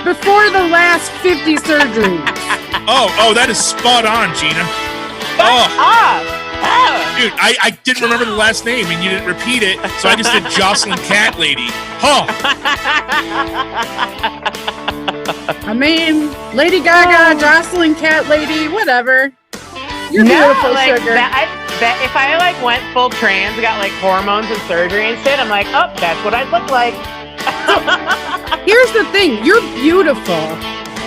before the last 50 surgeries. Oh, that is spot on, Gina. Dude, I didn't remember the last name, and you didn't repeat it, so I just did Jocelyn Cat Lady. I mean, Lady Gaga, Jocelyn Cat Lady, whatever. You're beautiful, Sugar. If I like went full trans, got like hormones and surgery and shit, I'm like, oh, that's what I'd look like. Here's the thing, you're beautiful,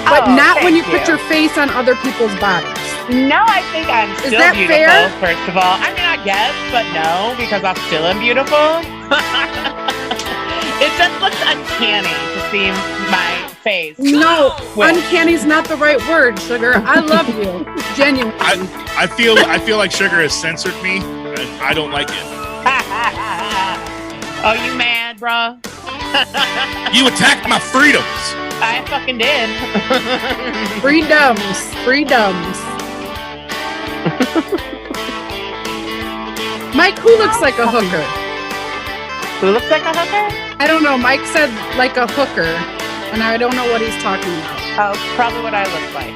but not when you put you. your face on other people's bodies. No, I think I'm still that beautiful, fair? first of all. I mean, I guess, but no, because I still am beautiful. It just looks uncanny to see my face. No, uncanny's not the right word, Sugar. I love you. Genuinely. I feel like Sugar has censored me, and I don't like it. Oh, you mad, bro? You attacked my freedoms. I fucking did. Freedoms. Mike, who looks like a hooker? Who looks like a hooker? I don't know. Mike said like a hooker, and I don't know what he's talking about. Oh, probably what I look like.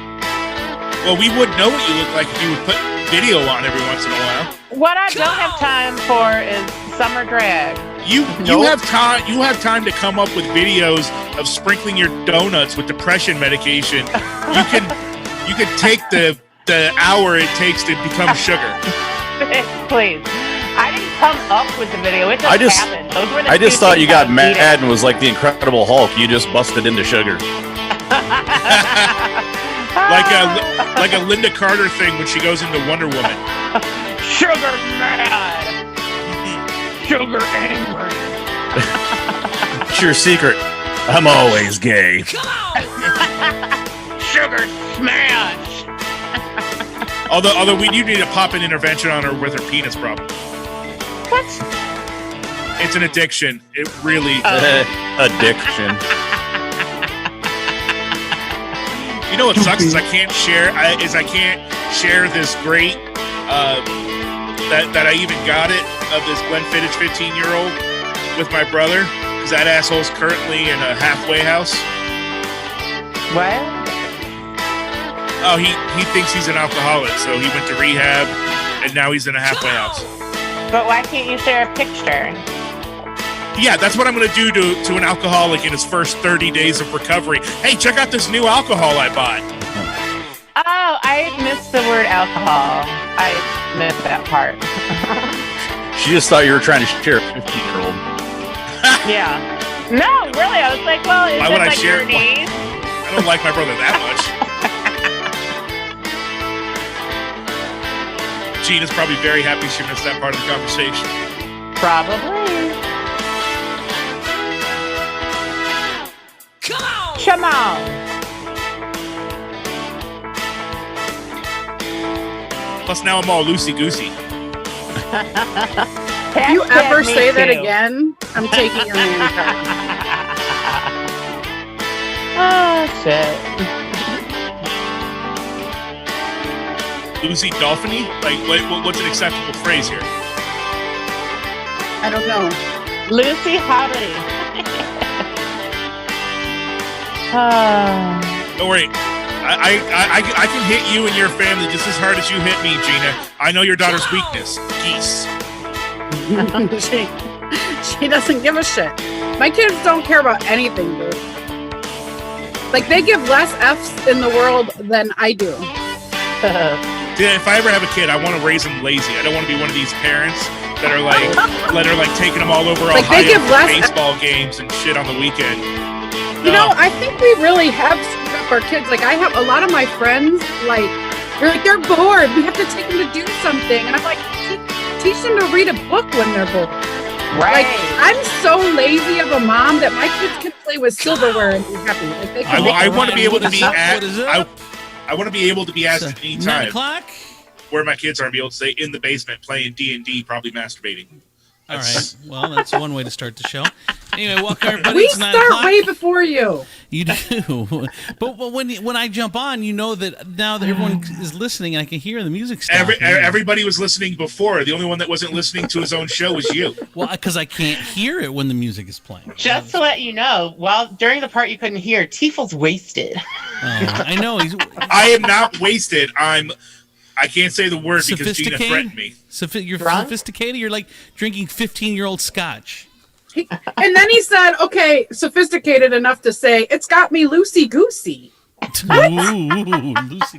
Well, we would know what you look like if you would put video on every once in a while. What I don't have time for is summer drag. You have time. You have time to come up with videos of sprinkling your donuts with depression medication. You can take the hour it takes to become Sugar. Please. I didn't come up with the video. It just happened. Those were the I just thought you got mad eating. and was like the Incredible Hulk. You just busted into Sugar. like a Linda Carter thing when she goes into Wonder Woman. Sugar mad. Sugar angry. It's your secret. I'm always gay. Sugar smash. Although we do need a pop-in intervention on her with her penis problem. What? It's an addiction. It really addiction. You know what sucks is I can't share this great that I even got it of this Glenfiddich 15-year-old with my brother because that asshole's currently in a halfway house. What? Oh, he thinks he's an alcoholic, so he went to rehab and now he's in a halfway house. But why can't you share a picture? Yeah, that's what I'm going to do to an alcoholic in his first 30 days of recovery. Hey, check out this new alcohol I bought. Oh, I missed the word alcohol. I missed that part. She just thought you were trying to share a 15-year-old. Yeah. No, really. I was like, well, is Why it would I like share your niece? I don't like my brother that much. Gina's probably very happy she missed that part of the conversation. Probably. Come on. Plus now I'm all loosey-goosey. If you ever say that again, I'm taking your name card. Oh, shit. Lucy Dolphiny? Like, what's an acceptable phrase here? I don't know. Lucy Holly. Don't worry. I can hit you and your family just as hard as you hit me, Gina. I know your daughter's weakness. Geese. she doesn't give a shit. My kids don't care about anything, dude. Like, they give less F's in the world than I do. Yeah, if I ever have a kid, I want to raise them lazy. I don't want to be one of these parents that are like taking them all over like Ohio for baseball games and shit on the weekend. You know, I think we really have screwed up our kids. Like, I have a lot of my friends, like, they're bored. We have to take them to do something. And I'm like, teach them to read a book when they're bored. Right. Like, I'm so lazy of a mom that my kids can play with silverware and be happy. Like, they can I want to be able to be at. I want to be able to be asked at any 9 time o'clock. where my kids aren't be able to stay in the basement playing D&D, probably masturbating. All right. Well, that's one way to start the show. Anyway, welcome everybody. We It's 9 start o'clock. way before you. You do, but when I jump on, you know that now that everyone is listening, I can hear the music stuff. Everybody was listening before. The only one that wasn't listening to his own show was you. Well, because I can't hear it when the music is playing. Just to let you know, during the part you couldn't hear, Tiefel's wasted. I know he's I am not wasted. I can't say the word because Gina sophisticated. threatened me. You're Drunk? sophisticated. You're like drinking 15-year-old scotch. And then he said, okay, sophisticated enough to say, it's got me loosey-goosey. Ooh, Lucy,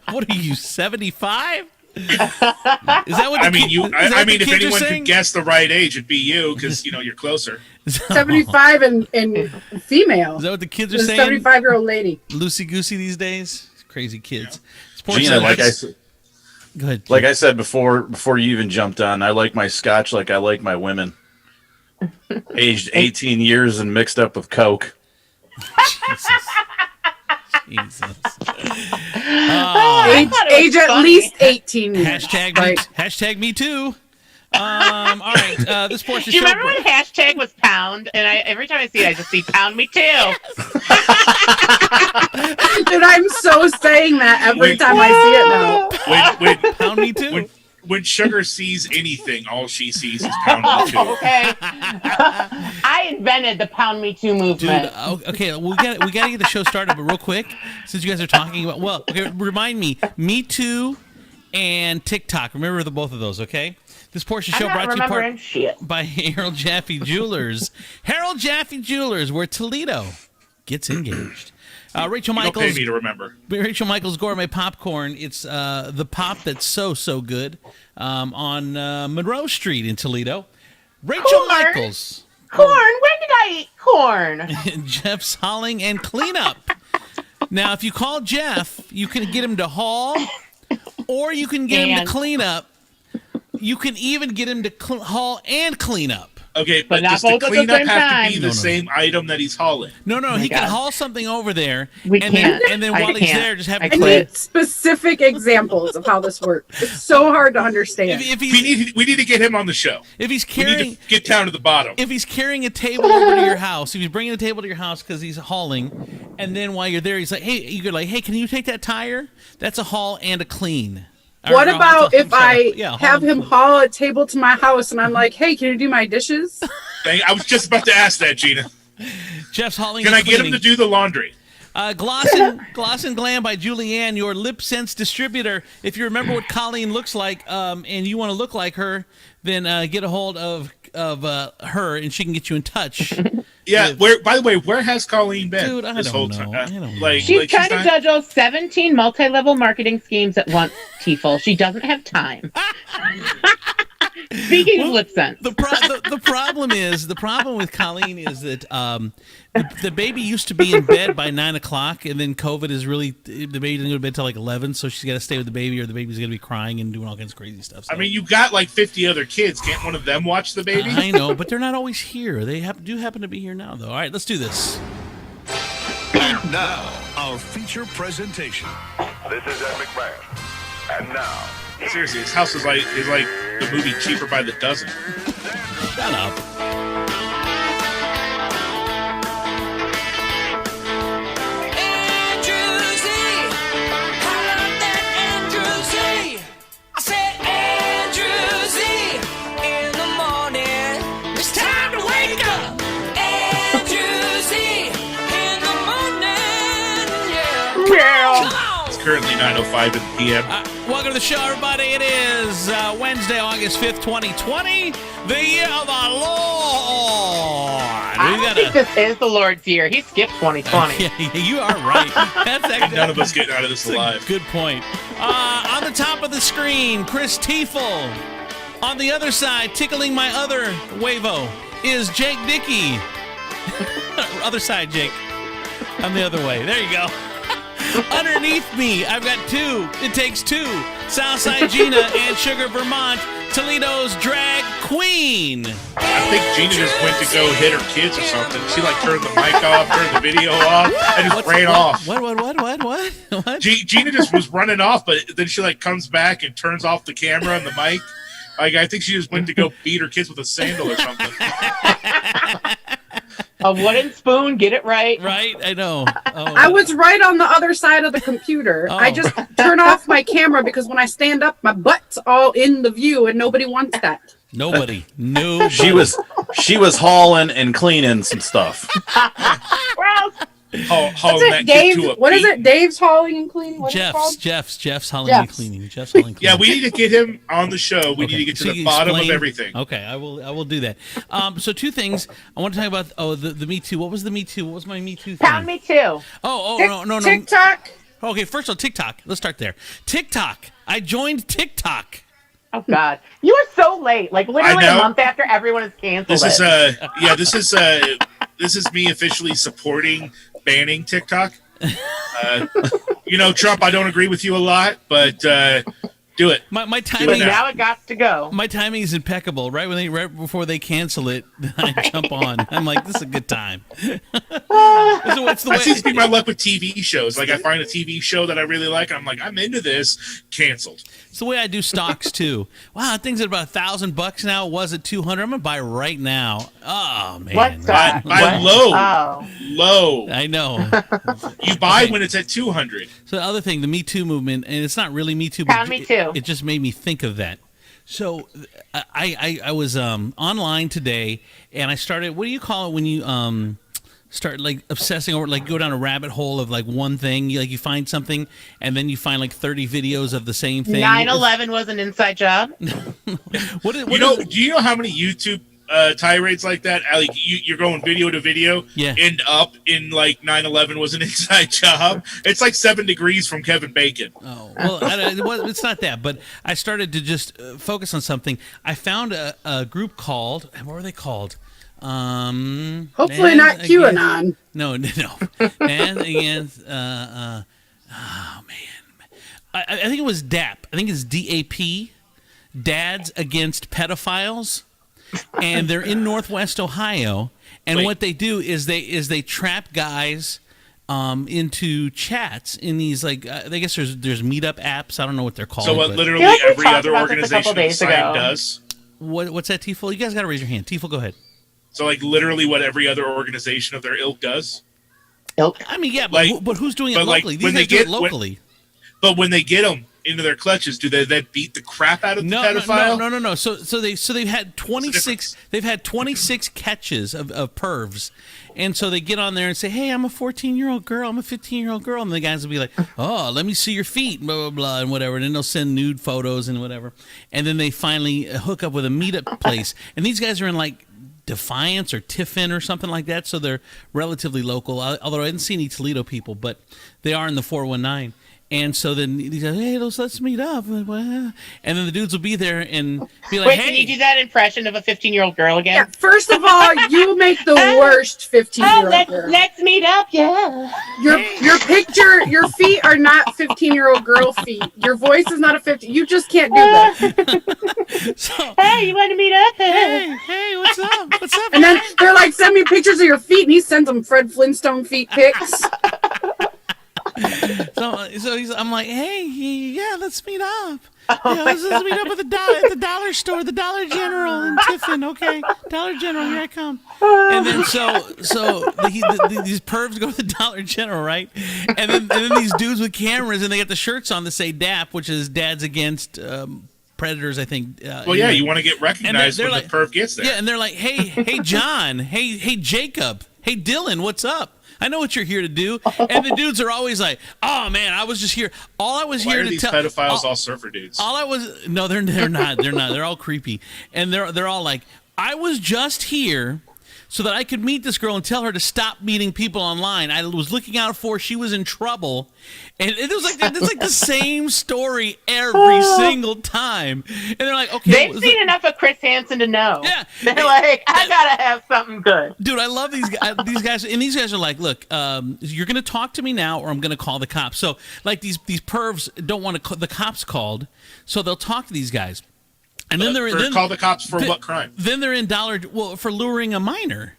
what are you, 75? Is that what? I mean, if kids are anyone saying? could guess the right age, it'd be you because you're closer. 75 and female. Is that what the kids are The saying? 75-year-old lady. Loosey goosey these days. Crazy kids. Gina, like I Go ahead. like I said before you even jumped on, I like my scotch like I like my women. Aged 18 years and mixed up with Coke. Jesus. Age at least 18 years. Hashtag me too. All right. This portion. Do you remember when hashtag was pound? And every time I see it, I just see pound me too. And I'm so saying that every time I see it now. Pound me too. When Sugar sees anything, all she sees is pound me too. Okay. I invented the pound me too movement. Dude, okay, we got to get the show started, but real quick, since you guys are talking about, remind Me Too and TikTok. Remember both of those, okay? This portion show brought to you by Harold Jaffe Jewelers. Harold Jaffe Jewelers, where Toledo gets engaged. Rachel Michaels. You don't pay me to remember. Rachel Michaels Gourmet Popcorn. It's the pop that's so good on Monroe Street in Toledo. Rachel Michaels. Corn? When did I eat corn? Jeff's hauling and cleanup. Now, if you call Jeff, you can get him to haul, or you can get him to clean up. You can even get him to haul and clean up. Okay, but does the cleanup have to be the same item that he's hauling? No, he can haul something over there. And then while he's there, just have him I need specific examples of how this works. It's so hard to understand. We need to get him on the show. If he's we need to get down to the bottom. If he's carrying a table over to your house, if he's bringing a table to your house because he's hauling, and then while you're there, he's like, hey, can you take that tire? That's a haul and a clean. What about if I have him haul a table to my house and I'm like, hey, can you do my dishes? I was just about to ask that, Gina. Jeff's hauling. Can I get him to do the laundry? Gloss and Glam by Julianne, your lip sense distributor. If you remember what Colleen looks like, and you want to look like her, then get a hold of her, and she can get you in touch. Yeah. By the way, where has Colleen been? Dude, I don't know. She's trying to juggle 17 multi-level marketing schemes at once, Tiefel. She doesn't have time. Speaking of lip sense. The problem with Colleen is that the baby used to be in bed by 9 o'clock, and then COVID is really, the baby doesn't go to bed till like 11, so she's got to stay with the baby, or the baby's going to be crying and doing all kinds of crazy stuff. So. I mean, you got like 50 other kids. Can't one of them watch the baby? I know, but they're not always here. They do happen to be here now, though. All right, let's do this. And now, our feature presentation. This is Ed McMahon. And now, seriously, his house is like the movie Cheaper by the Dozen. Shut up. Currently 9:05 in the p.m. Welcome to the show, everybody. It is Wednesday, August 5th, 2020, the year of the Lord. I think this is the Lord's year. He skipped 2020. Yeah, you are right. That's actually, none of us getting out of this alive. Good point. On the top of the screen, Chris Tiefel. On the other side, tickling my other Wavo, is Jake Dickey. Other side, Jake. I'm the other way. There you go. Underneath me, I've got two. It takes two. Southside Gina and Sugar Vermont, Toledo's drag queen. I think Gina just went to go hit her kids or something. She turned the mic off, turned the video off, and just ran off. What? Gina just was running off, but then she comes back and turns off the camera and the mic. I think she just went to go beat her kids with a sandal or something. A wooden spoon, get it right. Right? I know. Oh, I was right on the other side of the computer. Oh. I just turn off my camera because when I stand up, my butt's all in the view, and nobody wants that. Nobody. She was hauling and cleaning some stuff. Gross. Hauling that kid Dave, to a what is peak. it? Dave's hauling and cleaning? What is it called? Jeff's hauling and Jeff's. cleaning. Jeff's hauling and cleaning. Yeah, we need to get him on the show. We Okay. need to get to So the you bottom explain- of everything. Okay, I will do that. So two things I want to talk about. Oh, the Me Too. What was the Me Too? What was my Me Too thing? Pound me too. No. TikTok. Okay, first of all, TikTok. Let's start there. TikTok. I joined TikTok. Oh God, you are so late. Like literally I a know. month after everyone has canceled This it. is this is me officially supporting banning TikTok. Trump, I don't agree with you a lot, but do it. My But timing. now it got to go. My timing is impeccable. Right before they cancel it, I jump on. I'm like, this is a good time. So it's the That seems to way. be my luck with TV shows. Like, I find a TV show that I really like, I'm like, I'm into this. Canceled. It's the way I do stocks too. Wow, that thing's at about $1,000 now. It was at $200. I'm gonna buy right now. Oh man, What's that? Buy What? low. Oh. Low. I know. You buy when it's at 200. So the other thing, the Me Too movement, and it's not really Me Too, Pound me too. It just made me think of that. So I was online today, and I started. What do you call it when you start like obsessing over, like go down a rabbit hole of like one thing? You find something, and then you find like 30 videos of the same thing. 9/11 was an inside job. What is, Do you know how many YouTube tirades like that? Like you're going video to video, Yeah. end up in like 9/11 was an inside job. It's like 7 Degrees from Kevin Bacon. Oh, well, it's not that, but I started to just focus on something. I found a group called, what were they called? Hopefully Man not Against- QAnon. No. Man Against, oh man. I think it was DAP. I think it's DAP, Dads Against Pedophiles. And they're in Northwest Ohio. And Wait. what they do is they trap guys into chats in these, like, I guess there's meetup apps. I don't know what they're called. So what but- literally I feel like we every talked other about this a couple organization on the days site ago. does. What's that, Tifo? You guys got to raise your hand. Tifo, go ahead. So like literally what every other organization of their ilk does. I mean, yeah, but, Like- but who's doing it but, like, locally? These when guys they do it get- when- locally. But when they get them into their clutches, do they then beat the crap out of the pedophile? No. So they've had 26. difference? They've had 26 catches of pervs, and so they get on there and say, "Hey, I'm a 14-year-old girl. I'm a 15-year-old girl," and the guys will be like, "Oh, let me see your feet," blah blah blah, and whatever. And then they'll send nude photos and whatever, and then they finally hook up with a meetup place, and these guys are in like Defiance or Tiffin or something like that, so they're relatively local. Although I didn't see any Toledo people, but they are in the 419. And so then he says, "Hey, let's meet up." And then the dudes will be there and be like, Wait, "Hey, can you do that impression of a 15-year-old girl Yeah, again? first of all, you make the worst 15-year-old girl. Let's meet up, yeah. Your picture, your feet are not 15-year-old girl feet. Your voice is not a 15. You just can't do that. So, Hey, you want to meet up? hey, what's up? What's up?" And then they're like, "Send me pictures of your feet," and he sends them Fred Flintstone feet pics. I'm like, "Hey, yeah, let's meet up. Let's meet up at the dollar store, the Dollar General in Tiffin. Okay, Dollar General, here I come." And then these pervs go to the Dollar General, right? And then these dudes with cameras, and they got the shirts on that say DAP, which is Dads Against Predators, I think. Well, yeah, you want to get recognized they're when like- the perv gets there. Yeah, and they're like, hey, John, hey, Jacob, hey, Dylan, what's up? I know what you're here to do. And the dudes are always like, "Oh man, I was just here. All I was Why here are to these tell." pedophiles all surfer dudes? All I was they're not. They're all creepy, and they're all like, "I was just here so that I could meet this girl and tell her to stop meeting people online. I was looking out for her. She was in trouble." And it was like it's like the same story every single time. And they're like, "Okay, They've seen enough of Chris Hansen to know. Yeah. They're like, I gotta have something good. Dude, I love these guys, and these guys are like, "Look, you're gonna talk to me now, or I'm gonna call the cops." So, like these pervs don't want the cops called, so they'll talk to these guys, and then Call the cops for what crime? Then they're in for luring a minor.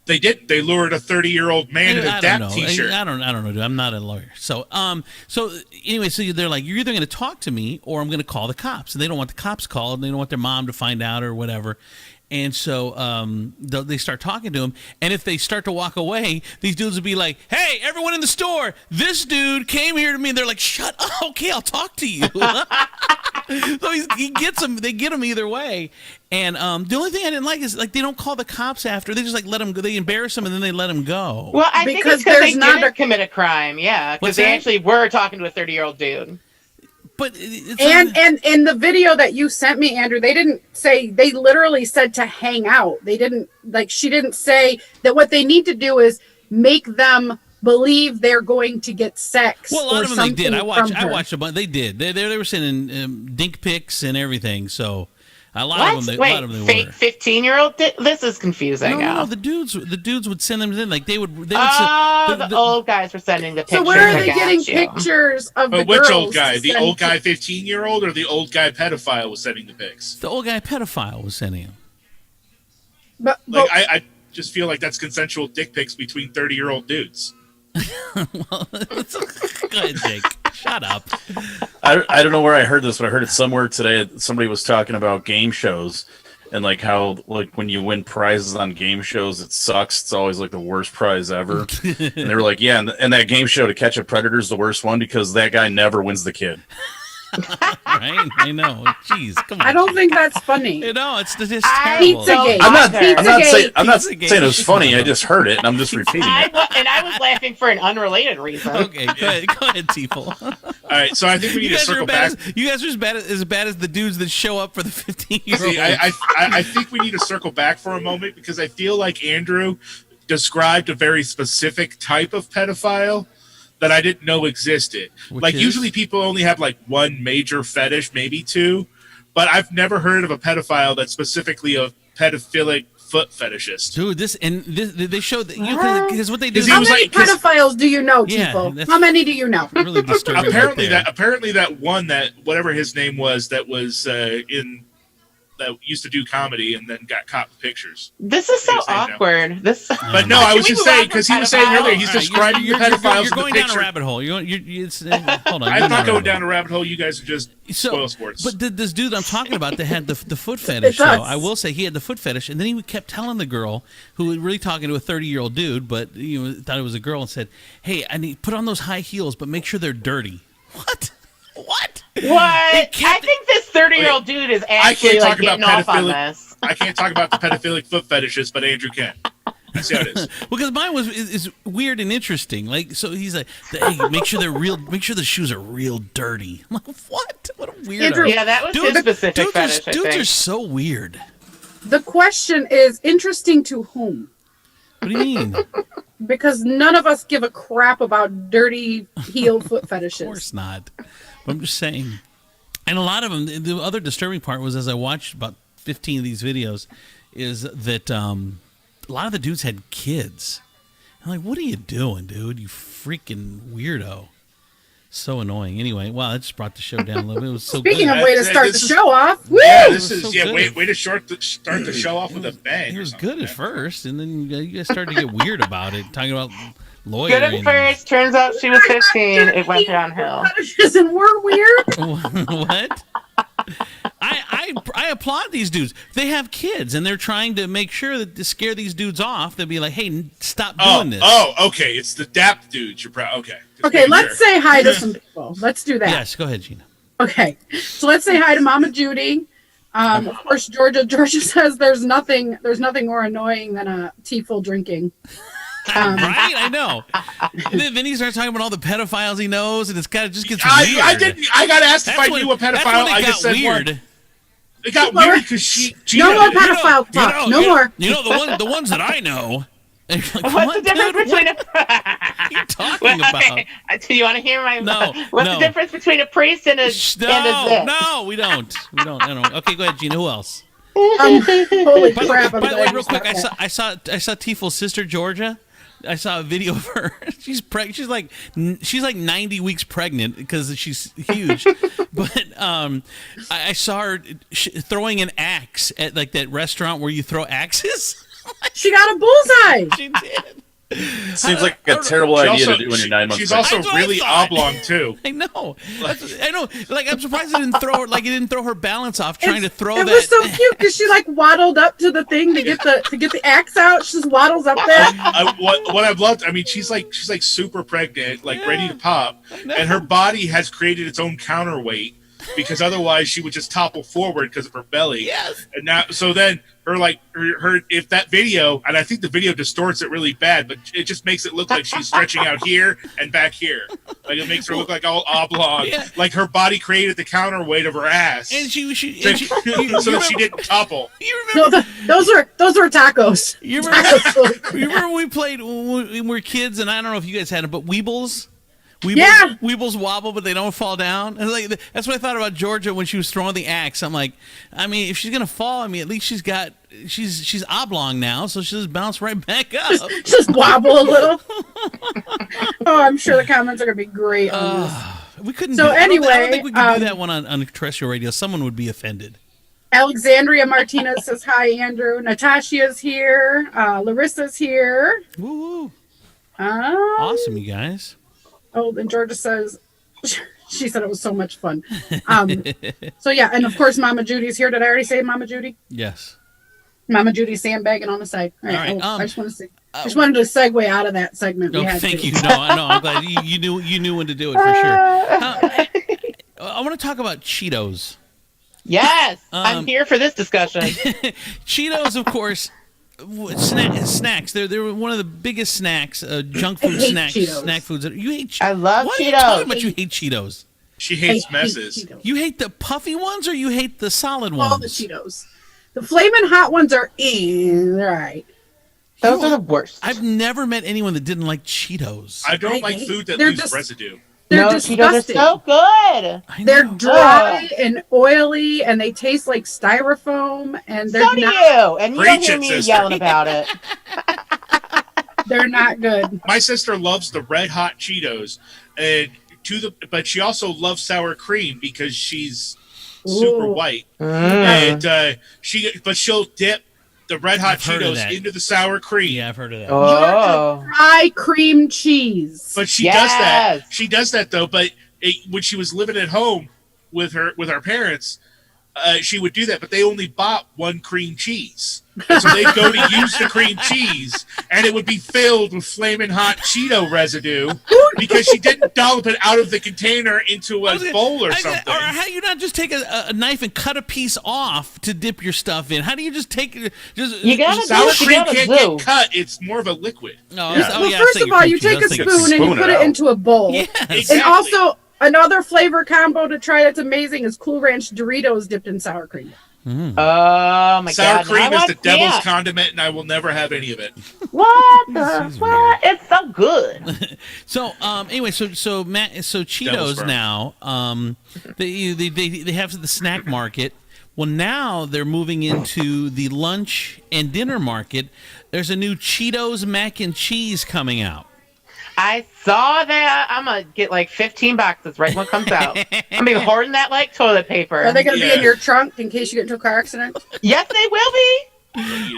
They did. They lured a 30-year-old man in a I DAP don't know. T-shirt. I don't know, dude. I'm not a lawyer. So anyway, so they're like, "You're either going to talk to me or I'm going to call the cops." And they don't want the cops called, and they don't want their mom to find out or whatever. And so they start talking to him, and if they start to walk away, these dudes would be like, "Hey, everyone in the store, this dude came here to me." And they're like, "Shut up, okay, I'll talk to you." So he gets them. They get him either way. And the only thing I didn't like is like they don't call the cops after. They just like let him go. They embarrass him and then they let him go. Well, I think Because it's because there's they not didn't a- commit a crime. Yeah, What's because they that? actually were talking to a 30-year-old dude. But it's And in the video that you sent me, Andrew, they didn't say, they literally said to hang out. They didn't, like, she didn't say that what they need to do is make them believe they're going to get sex. well, a lot or of them they did. something from I her. watched a bunch. They did. They were sending dink pics and everything. So a lot What? of them. Wait, A lot of them fake were. 15-year-old? This is confusing No, now. the dudes would send them in. Like they would. Oh, the old guys were sending the pictures. So where are I they got getting you. pictures of the But which girls old guy? to The send old guy to- 15-year-old or the old guy pedophile was sending the pics? The old guy pedophile was sending him. But, Like I just feel like that's consensual dick pics between 30-year-old dudes. Go ahead, Jake. Shut up. I don't know where I heard this, but I heard it somewhere today. Somebody was talking about game shows and like how like when you win prizes on game shows, it sucks. It's always like the worst prize ever. And they were like, yeah, and that game show To Catch a Predator is the worst one because that guy never wins the kid. Right? I know. Jeez, come on. I don't think that's funny. You know, it's just I terrible. Pizzagate. don't I'm not. either. I'm not saying. I'm not Pizzagate. saying it was funny. I just heard it and I'm just repeating it. I was laughing for an unrelated reason. Okay, go ahead, Teefel. All right, so I think we need You to guys are circle bad back. you guys are as bad as the dudes that show up for the 15-year-old. See, I think we need to circle back for a moment because I feel like Andrew described a very specific type of pedophile that I didn't know existed. Which like is? usually people only have like one major fetish, maybe two, but I've never heard of a pedophile that's specifically a pedophilic foot fetishist. Dude, they showed that because what they do Because is he How was many like- 'cause- pedophiles do you know, Yeah, Tipo? that's- How many do you know? really disturbing. Apparently right there. that one that whatever his name was that was in that used to do comedy and then got caught with pictures. This is so You're saying no. awkward. This. But no, I was Can we just move saying on because from he was saying pedophiles? earlier he's All right, describing you're the pedophiles You're in going the down a picture. rabbit hole. Hold on. I'm not going down a rabbit hole. You guys are just spoil sports. But this dude I'm talking about that had the foot fetish, It does. though, I will say he had the foot fetish, and then he kept telling the girl who was really talking to a 30-year-old dude, but thought it was a girl, and said, "Hey, I need put on those high heels, but make sure they're dirty." What? What? What? It kept- I think this 30-year-old dude is actually can't like talk about getting off on pedophilic- this. I can't talk about the pedophilic foot fetishes, but Andrew can. That's how it is. Well, because mine is weird and interesting. Like, so he's like, "Hey, make sure the shoes are real dirty." I'm like, what? What a weirdo. Andrew, Yeah, that was his specific fetish, I dudes think. are so weird. The question is interesting to whom? What do you mean? Because none of us give a crap about dirty heel foot Of fetishes. course not. But I'm just saying. And a lot of them, the other disturbing part was as I watched about 15 of these videos, is that a lot of the dudes had kids. I'm like, what are you doing, dude? You freaking weirdo. So annoying. Anyway, wow, that just brought the show down a little bit. It was so Speaking good. of way to That- start the this is- show off, woo! Yeah, It this was is so good. way to start the show off with a bang. It or was something, good at man. first, and then you guys started to get weird about it, talking about Good lawyering. at first. Turns out she was 15. It went downhill. Fetishes and we're weird. What? I applaud these dudes. They have kids, and they're trying to make sure that to scare these dudes off. They'll be like, "Hey, stop doing this." Oh, okay. It's the DAP dudes. You're proud. Okay. Just Okay, making let's sure. say hi to some people. Let's do that. Yes, go ahead, Gina. Okay, so let's say hi to Mama Judy. Of course, Georgia. Georgia says there's nothing more annoying than a teaful drinking. Right? I know. And then he starts talking about all the pedophiles he knows, and it's kind of just gets weird. I didn't. I got asked if I when- knew a that's pedophile. when it I got just said weird. one. It got Laura, weird because Gina No more did it. pedophile talk. No more. You know the ones that I know. And you're like, What's the difference dude? between What are you talking about? Do you want to hear my? No, What's no. the difference between a priest and a Shh, and a zit? no, we don't. I don't. Okay, go ahead, Gina. Who else? Holy crap! I'm By the way, glad real you quick, said I saw Tiefl's sister Georgia. I saw a video of her. She's She's like 90 weeks pregnant because she's huge. But I saw her throwing an axe at like that restaurant where you throw axes. She got a bullseye. She did. Seems like a terrible She idea also- to do when you're 9 months She's pregnant. also That's what I really thought. oblong too. I know. I know. Like, I'm surprised it didn't throw her. Like, it didn't throw her balance off trying to throw It that. was so cute because she like waddled up to the thing to get the axe out. She just waddles up there. What I've loved, I mean, she's like super pregnant, like ready to pop, and her body has created its own counterweight because otherwise she would just topple forward because of her belly. Yes. And now, so then her if that video, and I think the video distorts it really bad, but it just makes it look like she's stretching out here and back here, like it makes her look like all oblong, Yeah. like her body created the counterweight of her ass, And she so that she didn't topple. You No, remember? those were tacos. You remember? Tacos. You remember when we played when we were kids, and I don't know if you guys had them, but Weebles. Yeah. Weebles wobble, but they don't fall down. And like that's what I thought about Georgia when she was throwing the axe. I'm like, I mean, if she's gonna fall, I mean, at least she's oblong now, so she'll just bounce right back up. Just wobble a little. Oh, I'm sure the comments are gonna be great on this. We couldn't. So I don't anyway, think we could do that one on terrestrial radio. Someone would be offended. Alexandria Martinez says hi, Andrew. Natasha's here. Larissa's here. Woo woo! Uh, Awesome, you guys. Oh, and Georgia says she said it was so much fun. So yeah, and of course Mama Judy's here. Did I already say Mama Judy? Yes. Mama Judy's sandbagging on the side. All right. All right, I just want to say. I just wanted to segue out of that segment. No, we had thank to. you. No, I know. I'm glad you knew when to do it for sure. I want to talk about Cheetos. Yes, I'm Um, here for this discussion. Cheetos, of course, snacks. They're one of the biggest snacks, junk food hate snacks, Cheetos. snack foods. You hate. I love Why are you Cheetos. talking about you hate Cheetos? She I hates hate messes. Cheetos. You hate the puffy ones, or you hate the solid ones? All the Cheetos. The flaming hot ones are all right. Those are the worst. I've never met anyone that didn't like Cheetos. I don't I like hate- food that they're leaves just- residue. They're no, Cheetos are disgusting. so good. I They're know. dry and oily, and they taste like styrofoam, and they're So do not. you, and you don't Preach hear it, me sister. yelling about it. They're not good. My sister loves the red hot Cheetos, and but she also loves sour cream because she's super Ooh. white, Mm. and she'll dip the red hot I've heard of Cheetos that. into the sour cream. Yeah, I've heard of that. Oh, Dry cream cheese. But she does that. Yes. She does that though. But when she was living at home with our parents, she would do that. But they only bought one cream cheese, and so they'd go to use the cream cheese, and it would be filled with flaming hot Cheeto residue because she didn't dollop it out of the container into a bowl or something. Or how do you not just take a knife and cut a piece off to dip your stuff in? How do you just take it? Just You gotta Sour what you cream gotta can't do. get cut. It's more of a liquid. No, Yeah. oh, Well, yeah, I was first of thinking all, cream you cheese. I take was a thinking- spoon and you spoon put it it out. into a bowl. Yes. Exactly. And also, another flavor combo to try that's amazing is Cool Ranch Doritos dipped in sour cream. Oh my Sour god! cream I is the want devil's that. condiment, and I will never have any of it. What the what? It's so good. So anyway, so Cheetos Devil's sperm. now they have the snack market. Well, now they're moving into the lunch and dinner market. There's a new Cheetos mac and cheese coming out. I saw that. I'm gonna get like 15 boxes right when it comes out. I'm gonna be hoarding that like toilet paper. Are they going to be in Yeah. your trunk in case you get into a car accident? Yes, they will be.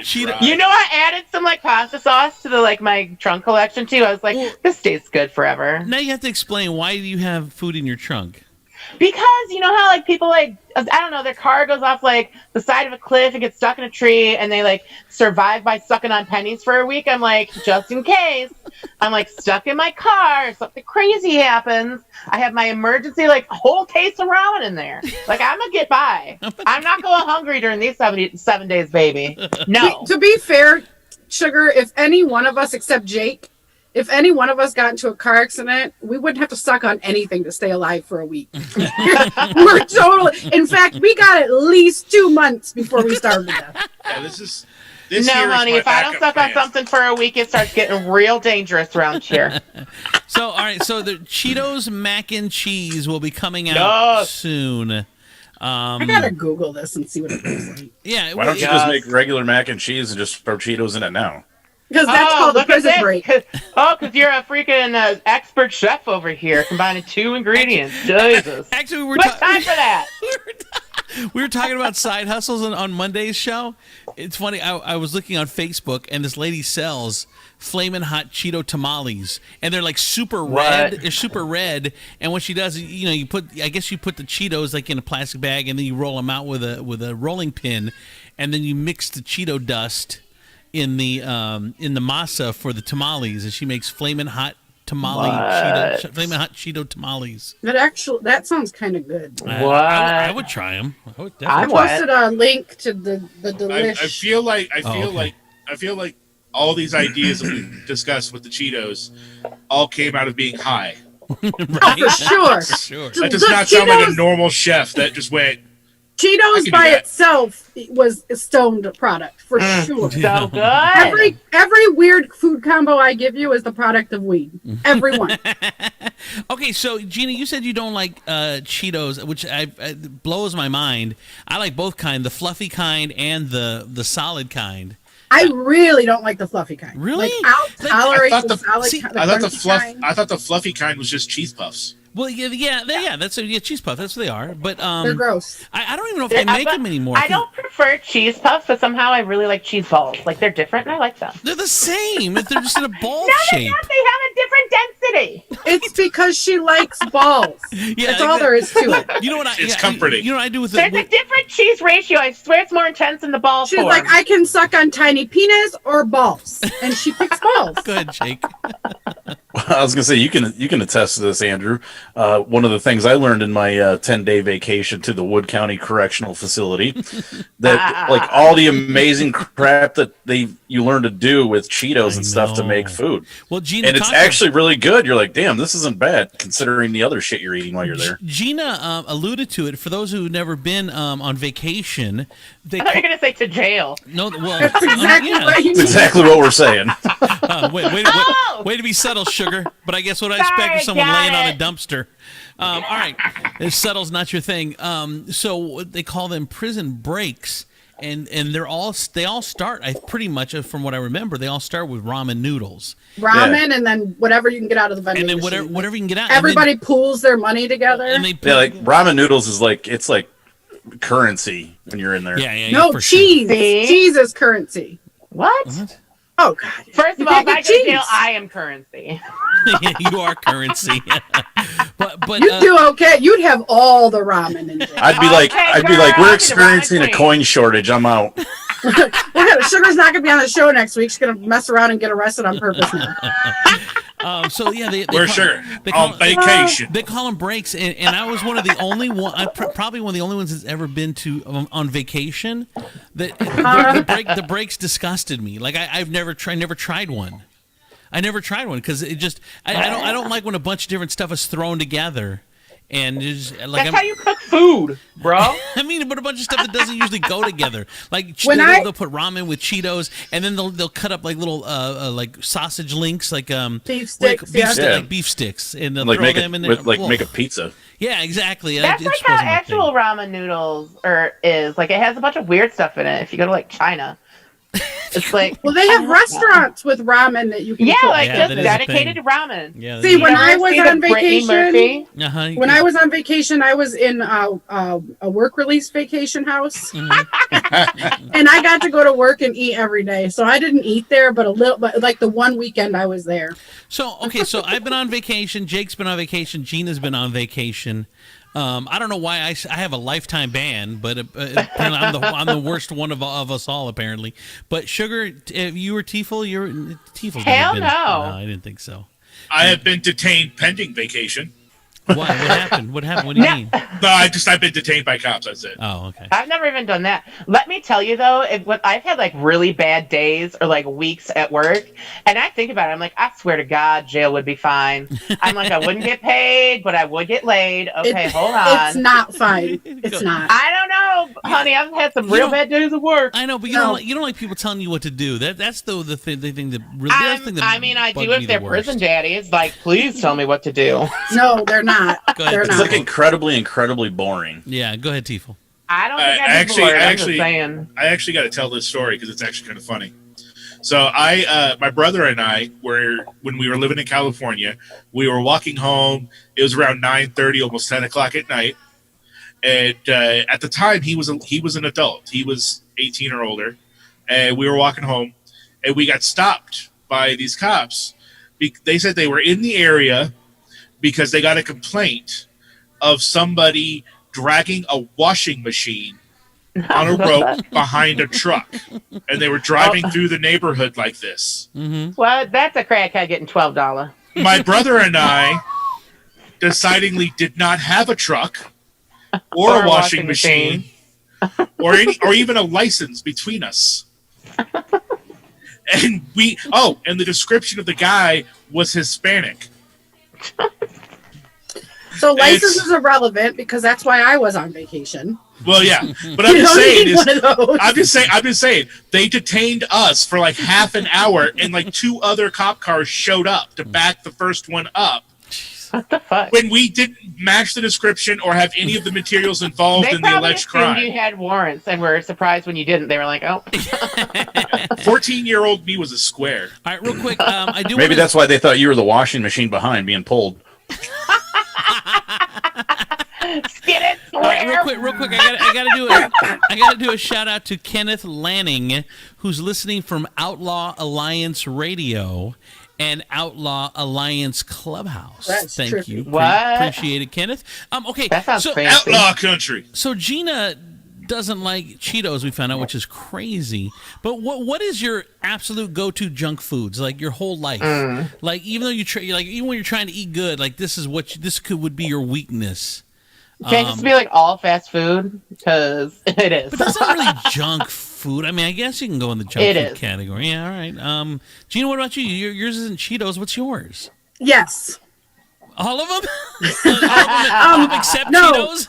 Cheeto- You know, I added some like pasta sauce to the like my trunk collection too. I was like, Well- this tastes good forever. Now you have to explain why do you have food in your trunk? Because you know how like people like I don't know, their car goes off like the side of a cliff and gets stuck in a tree and they like survive by sucking on pennies for a week. I'm like, just in case. I'm like stuck in my car, something crazy happens. I have my emergency like whole case of ramen in there. Like I'm gonna get by. I'm not going hungry during these 7 days, baby. No. To be fair, Sugar, if any one of us except Jake, if any one of us got into a car accident, we wouldn't have to suck on anything to stay alive for a week. We're totally. In fact, we got at least 2 months before we starved to death. Yeah, this No, here is honey, my if I don't backup suck on plan. something for a week, it starts getting real dangerous around here. So all right, so the Cheetos mac and cheese will be coming out Yes. soon. I gotta Google this and see what it looks like. Yeah, Why don't you Yes. just make regular mac and cheese and just throw Cheetos in it now? Because that's called the look at prison this. break. Because you're a freaking expert chef over here, combining 2 ingredients. Jesus. actually we were What time for that? we were talking about side hustles on Monday's show. It's funny. I was looking on Facebook, and this lady sells Flamin' Hot Cheeto tamales, and they're like super red. They're super red, and what she does, you put the Cheetos like in a plastic bag, and then you roll them out with a rolling pin, and then you mix the Cheeto dust in the masa for the tamales, and she makes Flamin' Hot Flamin' Hot Cheeto tamales. That sounds kind of good. I would try them. I posted a link to the delish. I feel like all these ideas that we discussed with the Cheetos all came out of being high. Right? For sure. For sure. That does not sound like a normal chef that just went. Cheetos by itself was a stoned product for sure. So good. Every weird food combo I give you is the product of weed. Everyone. Okay, so Gina, you said you don't like Cheetos, which blows my mind. I like both kind, the fluffy kind and the solid kind. I really don't like the fluffy kind. Really? Like, I'll tolerate the solid kind. I thought the fluffy kind was just cheese puffs. Well, that's cheese puff. That's what they are. But they're gross. I don't even know if they make them anymore. I don't prefer cheese puffs, but somehow I really like cheese balls. Like they're different, and I like them. They're the same. They're just in a ball No, they're shape. not. They have a different density. It's because she likes balls. Yeah, that's all there is to it. You know what? It's comforting. You know what I do with There's a different cheese ratio. I swear it's more intense in the ball She's form. like, I can suck on tiny penis or balls, and she picks balls. Go ahead, Jake. I was gonna say you can attest to this, Andrew. One of the things I learned in my 10-day vacation to the Wood County Correctional Facility, that like all the amazing crap that you learn to do with Cheetos and stuff to make food. Well, Gina, and it's actually really good. You're like, damn, this isn't bad considering the other shit you're eating while you're there. Gina alluded to it. For those who've never been on vacation, I thought you were gonna say to jail. No, well, That's exactly what you That's exactly what we're saying. Way to be subtle, sugar. But I guess what I expect is someone laying on a dumpster. All right, subtle's not your thing. So they call them prison breaks, and they all start. Pretty much from what I remember, they all start with ramen noodles. Ramen, and then whatever you can get out of the vending and then machine. whatever you can get out. Everybody pools their money together. And they like ramen noodles is like currency when you're in there. Yeah. No, cheese. Sure. Cheese is currency. What? Oh God! First of all, if I go to jail, I am currency. You are currency. but you do okay. You'd have all the ramen in jail. I'd be like, we're experiencing a coin shortage. I'm out. Sugar's not gonna be on the show next week. She's gonna mess around and get arrested on purpose now. So yeah, we're sure on vacation. They call them breaks, and I was one of the only probably one of the only ones that's ever been to on vacation. The breaks disgusted me. Like I never tried one. I never tried one because it just I don't like when a bunch of different stuff is thrown together. And just, like, that's how you cook food, bro. I mean, but a bunch of stuff that doesn't usually go together. Like they'll put ramen with Cheetos, and then they'll cut up like little like sausage links, like beef sticks, like beef sticks, and they'll like throw them in there. Make a pizza. Yeah, exactly. That's like how actual ramen noodles is. Like it has a bunch of weird stuff in it. If you go to like China. It's like well, they have restaurants with ramen that you can cook. like just dedicated to ramen. Yeah. See, when I was on vacation, when I was on vacation, I was in a work release vacation house, and I got to go to work and eat every day. So I didn't eat there, but like the one weekend I was there. So so I've been on vacation. Jake's been on vacation. Gina's been on vacation. I don't know why I have a lifetime ban, but I'm the worst one of us all apparently. But Sugar, if you were Tiefel, Tiefel's hell no. No, I didn't think so. I have been detained pending vacation. What happened? What happened? What do you mean? No, I've been detained by cops. That's it. Oh, okay. I've never even done that. Let me tell you though, when I've had like really bad days or like weeks at work, and I think about it, I'm like, I swear to God, jail would be fine. I'm like, I wouldn't get paid, but I would get laid. Okay, hold on. It's not fine. It's not. I don't know, honey. I've had some real bad days at work. I know, but you don't like people telling you what to do. That's the thing that really. I do if they're prison daddies. Like, please tell me what to do. No, they're not. They're It's not. like incredibly boring. Yeah, go ahead, Tiefel. I don't think I'd be bored. I'm just saying. I actually got to tell this story because it's actually kind of funny. So my brother and I when we were living in California, we were walking home. It was around 9:30, almost 10 o'clock at night. And at the time, he was an adult. He was 18 or older, and we were walking home, and we got stopped by these cops. They said they were in the area because they got a complaint of somebody dragging a washing machine on a rope behind a truck, and they were driving through the neighborhood like this. Well, that's a crackhead getting $12. My brother and I decidingly did not have a truck or a washing machine or even a license between us. And and the description of the guy was Hispanic. So license is irrelevant because that's why I was on vacation. Well, yeah, but I'm just saying they detained us for like half an hour, and like 2 other cop cars showed up to back the first one up. What the fuck? When we didn't match the description or have any of the materials involved in the alleged crime. You had warrants and were surprised when you didn't. They were like, "Oh." 14-year-old me was a square. All right, real quick. I do. Maybe that's why they thought you were the washing machine behind being pulled. Get it? All right, real quick. I gotta do a shout out to Kenneth Lanning, who's listening from Outlaw Alliance Radio and Outlaw Alliance Clubhouse. That's Thank trippy. you. What? Appreciate it, Kenneth. Okay, That sounds so fancy. Outlaw country. so Gina doesn't like Cheetos, we found out, which is crazy. But what is your absolute go-to junk foods, like your whole life? Like even though even when you're trying to eat good, like this would be your weakness. Can't just be like all fast food because it is. But that's not really junk food. I mean, I guess you can go in the junk It food is. category. Yeah, all right. Gina, what about you? Yours isn't Cheetos. What's yours? Yes. All of them? All of them except no. Cheetos?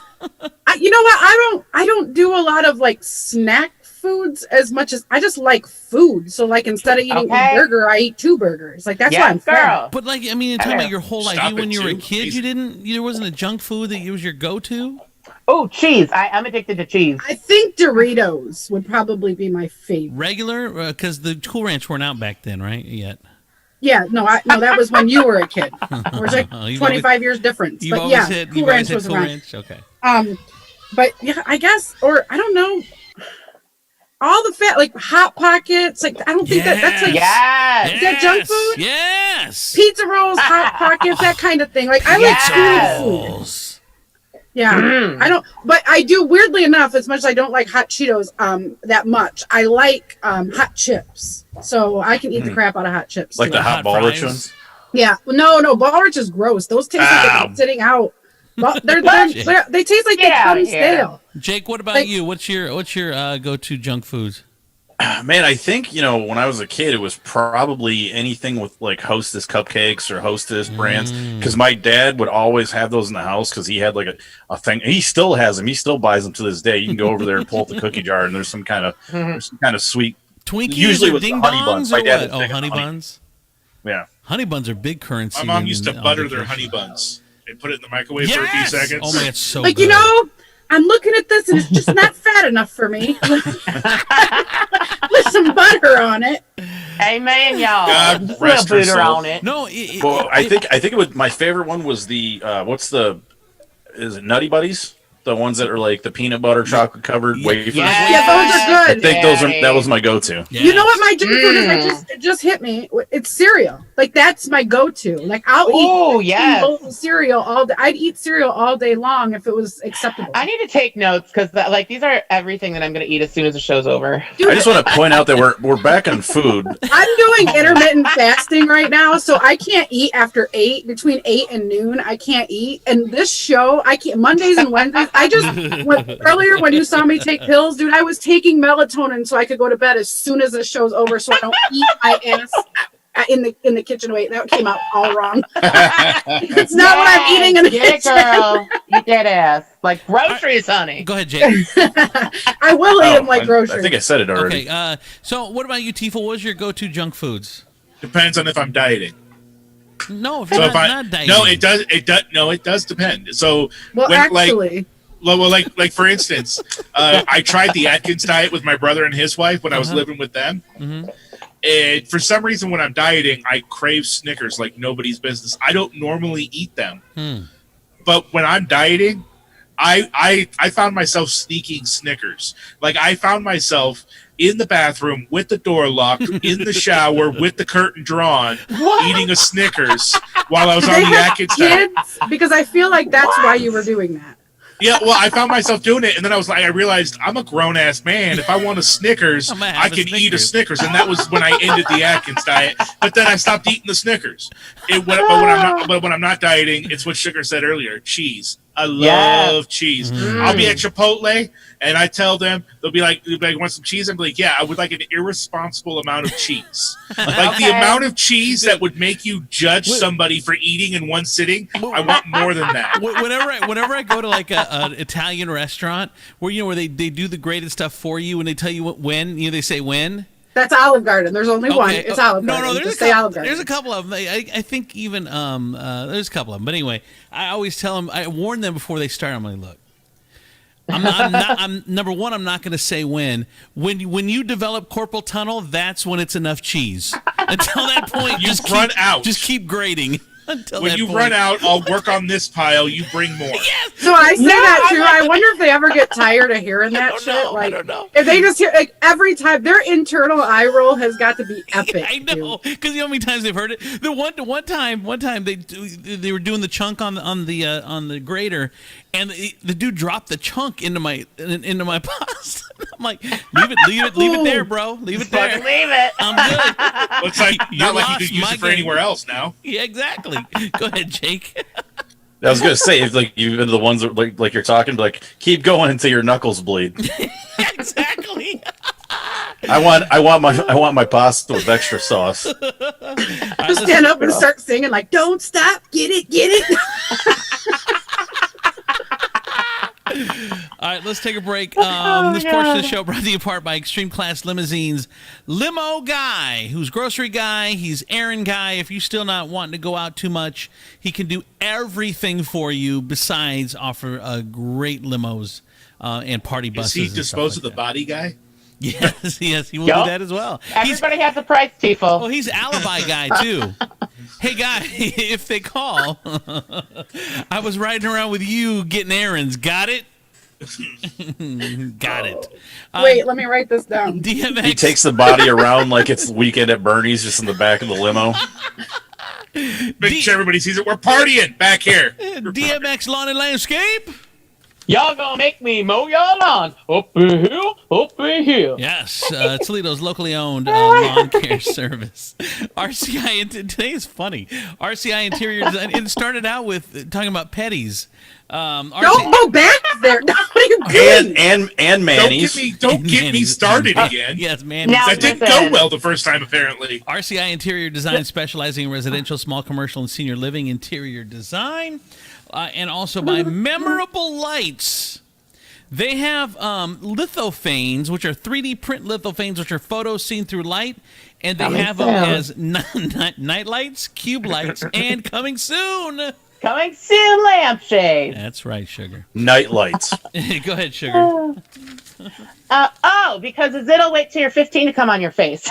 You know what? I don't do a lot of like snack foods as much as I just like food. So like instead of eating a burger, I eat 2 burgers. Like that's why I'm fat. But like, I mean, you're talking about your whole life. Stop Even when it, you were a too. kid, there wasn't a junk food that was your go-to? Oh, cheese. I'm addicted to cheese. I think Doritos would probably be my favorite. Regular? Because the Cool Ranch weren't out back then, right? Yet. Yeah, no, that was when you were a kid. There's like 25 years difference. You've But always yeah, had Cool Ranch was Cool around. Ranch? Okay. But yeah, I guess, or I don't know. All the fat, like Hot Pockets, like I don't think that's like Yes. Is that junk food? Yes. Pizza rolls, Hot Pockets, that kind of thing. Like I like school food. Yeah, I don't, but I do. Weirdly enough, as much as I don't like hot Cheetos that much, I like hot chips. So I can eat the crap out of hot chips. Like too. the hot ball rich ones? Yeah, no, Ballrich is gross. Those taste like they're sitting out. They taste like they come stale. Jake, what about you? What's your go-to junk foods? Man, I think, when I was a kid, it was probably anything with like Hostess cupcakes or Hostess brands. Because my dad would always have those in the house because he had like a thing. He still has them. He still buys them to this day. You can go over there and pull up the cookie jar, and there's some kind of sweet Twinkies usually or with ding honey dongs buns. or My dad what? is Oh, big on honey buns. Yeah, honey buns are big currency. My mom used to on butter their vacation. honey buns and put it in the microwave for a few seconds. Oh my, it's so like good. I'm looking at this and it's just not fat enough for me. With some butter on it. Amen, y'all. God Just rest a her little butter soul. on it. No, well, I think it would. My favorite one was the is it Nutty Buddies? The ones that are like the peanut butter chocolate covered wafers. Yeah, those are good. I think that was my go-to. Yeah. You know what my junk food is? It just hit me. It's cereal. Like that's my go-to. Like I'll eat bowls of cereal all day. I'd eat cereal all day long if it was acceptable. I need to take notes because like these are everything that I'm going to eat as soon as the show's over. Dude, I just want to point out that we're back on food. I'm doing intermittent fasting right now, so I can't eat after 8. Between 8 and noon, I can't eat. And this show, I can't. Mondays and Wednesdays, I just earlier when you saw me take pills, dude, I was taking melatonin so I could go to bed as soon as the show's over, so I don't eat my ass in the kitchen. Wait, that came out all wrong. It's not what I'm eating in the kitchen. Girl, eat that ass like groceries, honey. Go ahead, Jake. I will eat them like groceries. I think I said it already. Okay. So, what about you, Tifa? What was your go-to junk foods? Depends on if I'm dieting. No, if you're not dieting. No, it does. It does depend. So, actually. Like for instance, I tried the Atkins diet with my brother and his wife when I was living with them. And for some reason, when I'm dieting, I crave Snickers like nobody's business. I don't normally eat them, but when I'm dieting, I found myself sneaking Snickers. Like I found myself in the bathroom with the door locked, in the shower with the curtain drawn, eating a Snickers while I was on They the have Atkins diet. kids because I feel like that's why you were doing that. Yeah, well, I found myself doing it, and then I realized I'm a grown ass man. If I want a Snickers, I'm gonna have I a can eat a Snickers. Snickers, and that was when I ended the Atkins diet. But then I stopped eating the Snickers. But when I'm not dieting, it's what Sugar said earlier: cheese. I love cheese. I'll be at Chipotle, and I tell them they'll be like, "Want some cheese?" I'm like, "Yeah, I would like an irresponsible amount of cheese, like the amount of cheese that would make you judge somebody for eating in one sitting. I want more than that." Whenever I go to like an Italian restaurant where they do the graded stuff for you and they tell you when they say when. That's Olive Garden. There's only one. It's Olive Garden. No, Just say Olive Garden. there's a couple of them. I think even there's a couple of them. But anyway, I always tell them, I warn them before they start. I'm like, look, I'm number one. I'm not going to say when you develop corporal tunnel, that's when it's enough cheese. Until that point, You run out. Just keep grading. Until When that you point. run out, I'll work on this pile. You bring more. Yes. So I say that too. I'm I wonder if they ever get tired of hearing that shit. know. Like, I don't know. if they just hear like every time their internal eye roll has got to be epic. I know, dude. because you know how many times they've heard it. The one time they were doing the chunk on the grater, and the dude dropped the chunk into my pasta. I'm like, leave it there, bro. Leave it there. Fucking leave it. I'm good. Looks like You're not like lost, you could use my it for game. anywhere else now. Yeah, exactly. Go ahead, Jake. I was gonna say, if like you've been the ones that like you're talking, like keep going until your knuckles bleed. Exactly. I want my pasta with extra sauce. Just stand up and start singing like, "Don't stop, get it." All right, let's take a break. This portion of the show brought to you apart by Extreme Class Limousines. Limo Guy, who's grocery guy, he's errand guy. If you're still not wanting to go out too much, he can do everything for you besides offer great limos and party buses. Does he dispose of the body guy? Yes, he will Yup. do that as well. Everybody has a price, Tifo. Well, he's alibi guy too. Hey guy, if they call, I was riding around with you getting errands. Got it? Got it. Wait, let me write this down. DMX. He takes the body around like it's Weekend at Bernie's, just in the back of the limo. Make sure everybody sees it. We're partying back here. DMX Lawn and Landscape. Y'all gonna make me mow your lawn. Up a hill, up a hill. Yes, Toledo's locally owned lawn care service. RCI, today is funny. RCI Interior Design. It started out with talking about petties. Don't go back there. What are you doing? And Manny's. Don't get me started again. Yes, man. Now- That didn't go well the first time, apparently. RCI Interior Design, specializing in residential, small commercial, and senior living interior design. And also by Memorable Lights. They have lithophanes, which are 3D print lithophanes, which are photos seen through light. And they have them as night lights, cube lights, and coming soon. Coming soon, lampshade. That's right, Sugar. Night lights. Go ahead, Sugar. Because it'll wait till you're 15 to come on your face.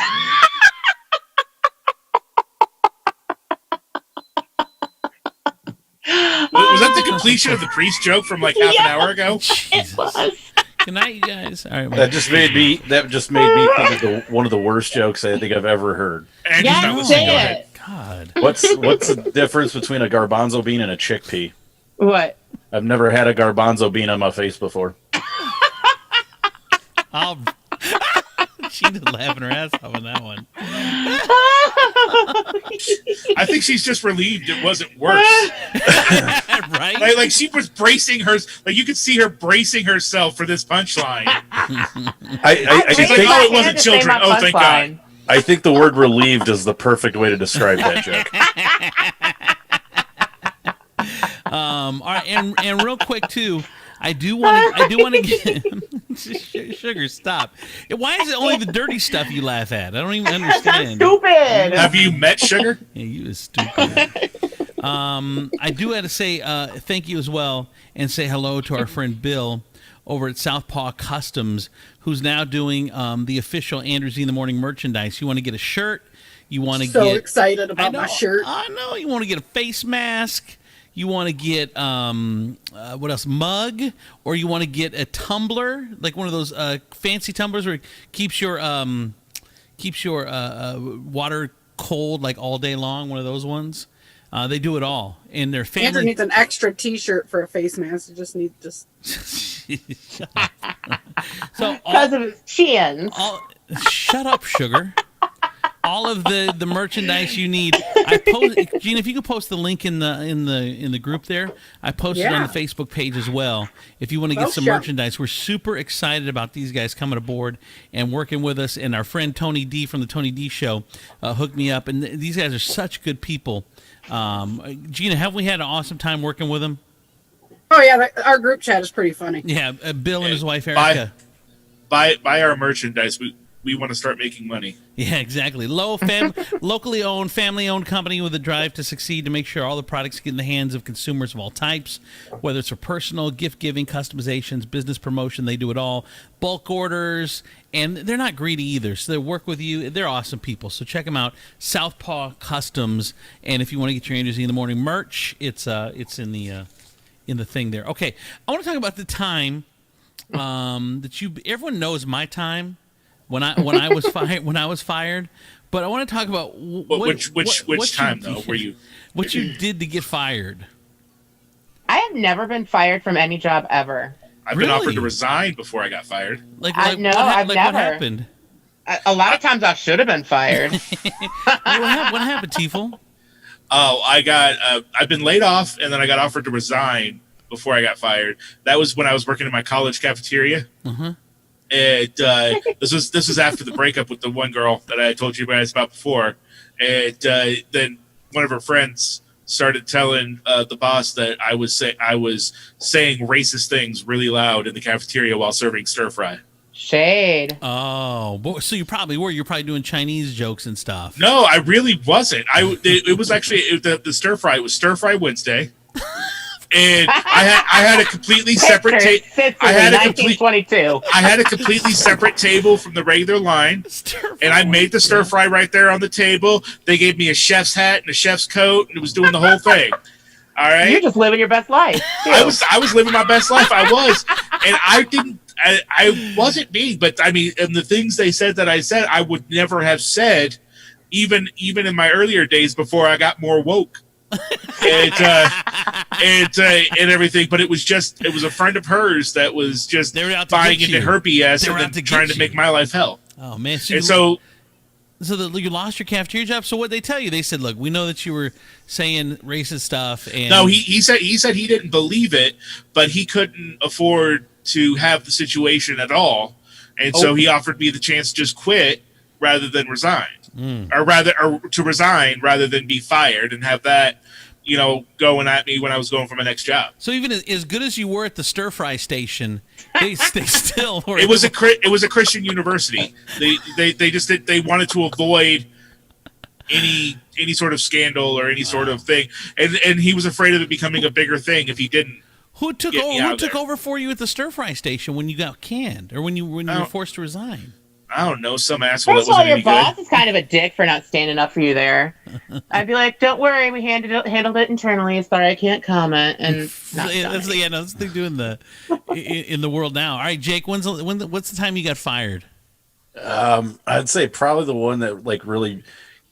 Was that the completion of the priest joke from like half an hour ago? It was. Good night, you guys. All right. Well, That just made me think of one of the worst jokes I think I've ever heard. And Yeah, not listening. Go say ahead. it. God. What's the difference between a garbanzo bean and a chickpea? What? I've never had a garbanzo bean on my face before. She just laughing her ass off on that one. I think she's just relieved it wasn't worse. Right? Like she was bracing her, like you could see her bracing herself for this punchline. I She's like, think, oh, it wasn't children. Oh, thank God. I think the word relieved is the perfect way to describe that joke. All right, and real quick too, I do want to get Sugar. Stop. Why is it only the dirty stuff you laugh at? I don't even I'm understand. stupid. Have you met Sugar? Yeah, you is stupid. I do have to say thank you as well, and say hello to our friend Bill over at Southpaw Customs, who's now doing the official Andrews in the Morning merchandise. You want to get a shirt? You want to So get excited about I know, my shirt. I know. You want to get a face mask. you want to get what else? Mug, or you want to get a tumbler, like one of those fancy tumblers where it keeps your water cold like all day long. One of those ones. They do it all, and their Andrew family. needs an extra T-shirt for a face mask. You just need So Because of his chins. shut up, sugar. All of the merchandise you need. Gina, if you could post the link in the group there, I posted it on the Facebook page as well. If you want to get some merchandise, we're super excited about these guys coming aboard and working with us. And our friend Tony D from the Tony D Show hooked me up, and these guys are such good people. Gina, have we had an awesome time working with them? Oh yeah, our group chat is pretty funny. Yeah, Bill and his wife Erica. Buy our merchandise. We want to start making money. Yeah, exactly. Locally owned, family-owned company with a drive to succeed to make sure all the products get in the hands of consumers of all types, whether it's for personal, gift-giving, customizations, business promotion, they do it all. Bulk orders, and they're not greedy either, so they work with you. They're awesome people, so check them out. Southpaw Customs, and if you want to get your Andrews in the Morning merch, it's in the thing there. Okay, I want to talk about the time that everyone knows my time. When I was fired, but I want to talk about which time though were you? What you did to get fired? I have never been fired from any job ever. I've been offered to resign before I got fired. I've never. What happened? A lot of times I should have been fired. What happened, Tifel? Oh, I've been laid off, and then I got offered to resign before I got fired. That was when I was working in my college cafeteria. Uh-huh. And this was after the breakup with the one girl that I told you guys about before. And then one of her friends started telling the boss that I was saying racist things really loud in the cafeteria while serving stir fry. Shade. Oh, so you probably were. You're probably doing Chinese jokes and stuff. No, I really wasn't. It was actually the stir fry. It was Stir Fry Wednesday. And I had a completely separate table. I had a completely separate table from the regular line, and I made the stir fry right there on the table. They gave me a chef's hat and a chef's coat, and it was doing the whole thing. All right, you're just living your best life. I was living my best life. I was, and I wasn't me, but I mean, and the things they said that I said, I would never have said, even in my earlier days before I got more woke. and everything, but it was a friend of hers that was just buying into her BS and then trying to make my life hell. Oh man! So you lost your cafeteria job. So what they tell you? They said, "Look, we know that you were saying racist stuff." And no, he said he didn't believe it, but he couldn't afford to have the situation at all, and so he offered me the chance to just quit rather than resign. Or to resign rather than be fired and have that, going at me when I was going for my next job. So even as good as you were at the stir fry station, they still were. It was a Christian university. They wanted to avoid any sort of scandal or any sort of thing, and he was afraid of it becoming a bigger thing if he didn't. Who took over for you at the stir fry station when you got canned or when you were forced to resign? I don't know, some asshole First that of all, wasn't your any boss good. is kind of a dick for not standing up for you there. I'd be like, "Don't worry, we handled it internally. Sorry, I can't comment." And that's the thing doing in the world now. All right, Jake, what's the time you got fired? I'd say probably the one that really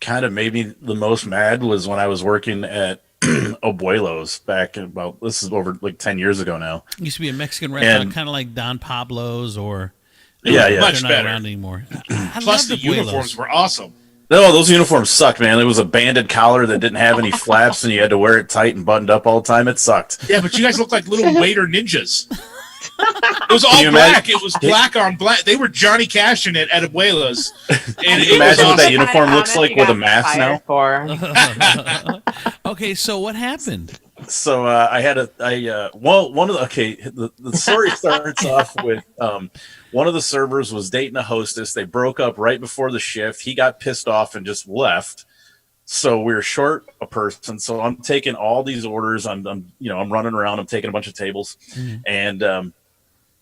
kind of made me the most mad was when I was working at Abuelo's back in this is over 10 years ago now. It used to be a Mexican restaurant, kind of like Don Pablo's or. Yeah. Much not better. Around anymore. Plus, the uniforms were awesome. No, those uniforms sucked, man. It was a banded collar that didn't have any flaps, and you had to wear it tight and buttoned up all the time. It sucked. Yeah, but you guys looked like little waiter ninjas. It was all black. It was black on black. They were Johnny Cash in it at Abuela's. Can you imagine what that uniform looks like with a mask now? Okay, so what happened? So the story starts off with one of the servers was dating a hostess. They broke up right before the shift. He got pissed off and just left. So we were short a person. So I'm taking all these orders. I'm running around. I'm taking a bunch of tables, and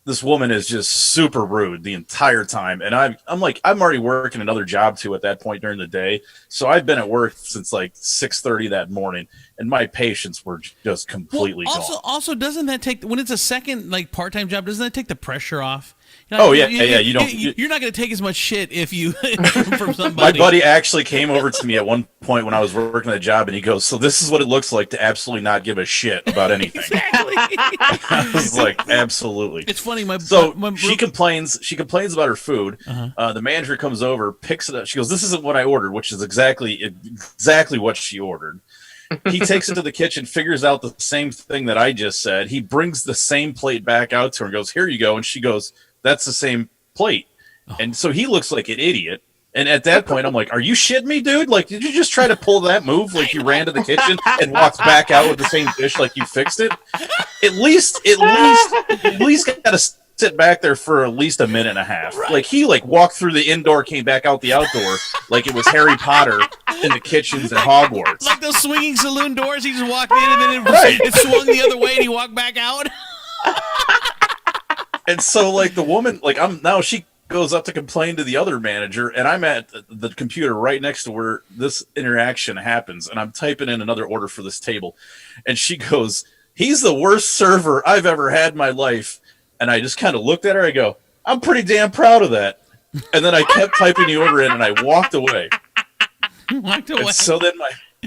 this woman is just super rude the entire time. And I'm like, I'm already working another job too at that point during the day. So I've been at work since like 6:30 that morning, and my patience were just completely gone. Also, doesn't that take, when it's a second like part-time job, doesn't that take the pressure off? You know, you're not going to take as much shit if you from somebody. My buddy actually came over to me at one point when I was working the job, and he goes, "So this is what it looks like to absolutely not give a shit about anything." Exactly. I was like, "Absolutely." It's funny. She complains. She complains about her food. The manager comes over, picks it up. She goes, "This isn't what I ordered," which is exactly what she ordered. He takes it to the kitchen, figures out the same thing that I just said. He brings the same plate back out to her and goes, "Here you go." And she goes, "That's the same plate." And so he looks like an idiot. And at that point, I'm like, "Are you shitting me, dude? Like, did you just try to pull that move? Like, you ran to the kitchen and walked back out with the same dish like you fixed it? At least got to sit back there for at least a minute and a half." Right. Like, he walked through the indoor, came back out the outdoor, like it was Harry Potter in the kitchens at Hogwarts. Like those swinging saloon doors. He just walked in and then it swung the other way and he walked back out. And so, like, the woman, she goes up to complain to the other manager, and I'm at the computer right next to where this interaction happens, and I'm typing in another order for this table. And she goes, "He's the worst server I've ever had in my life." And I just kind of looked at her, I go, "I'm pretty damn proud of that." And then I kept typing the order in, and I walked away. And so then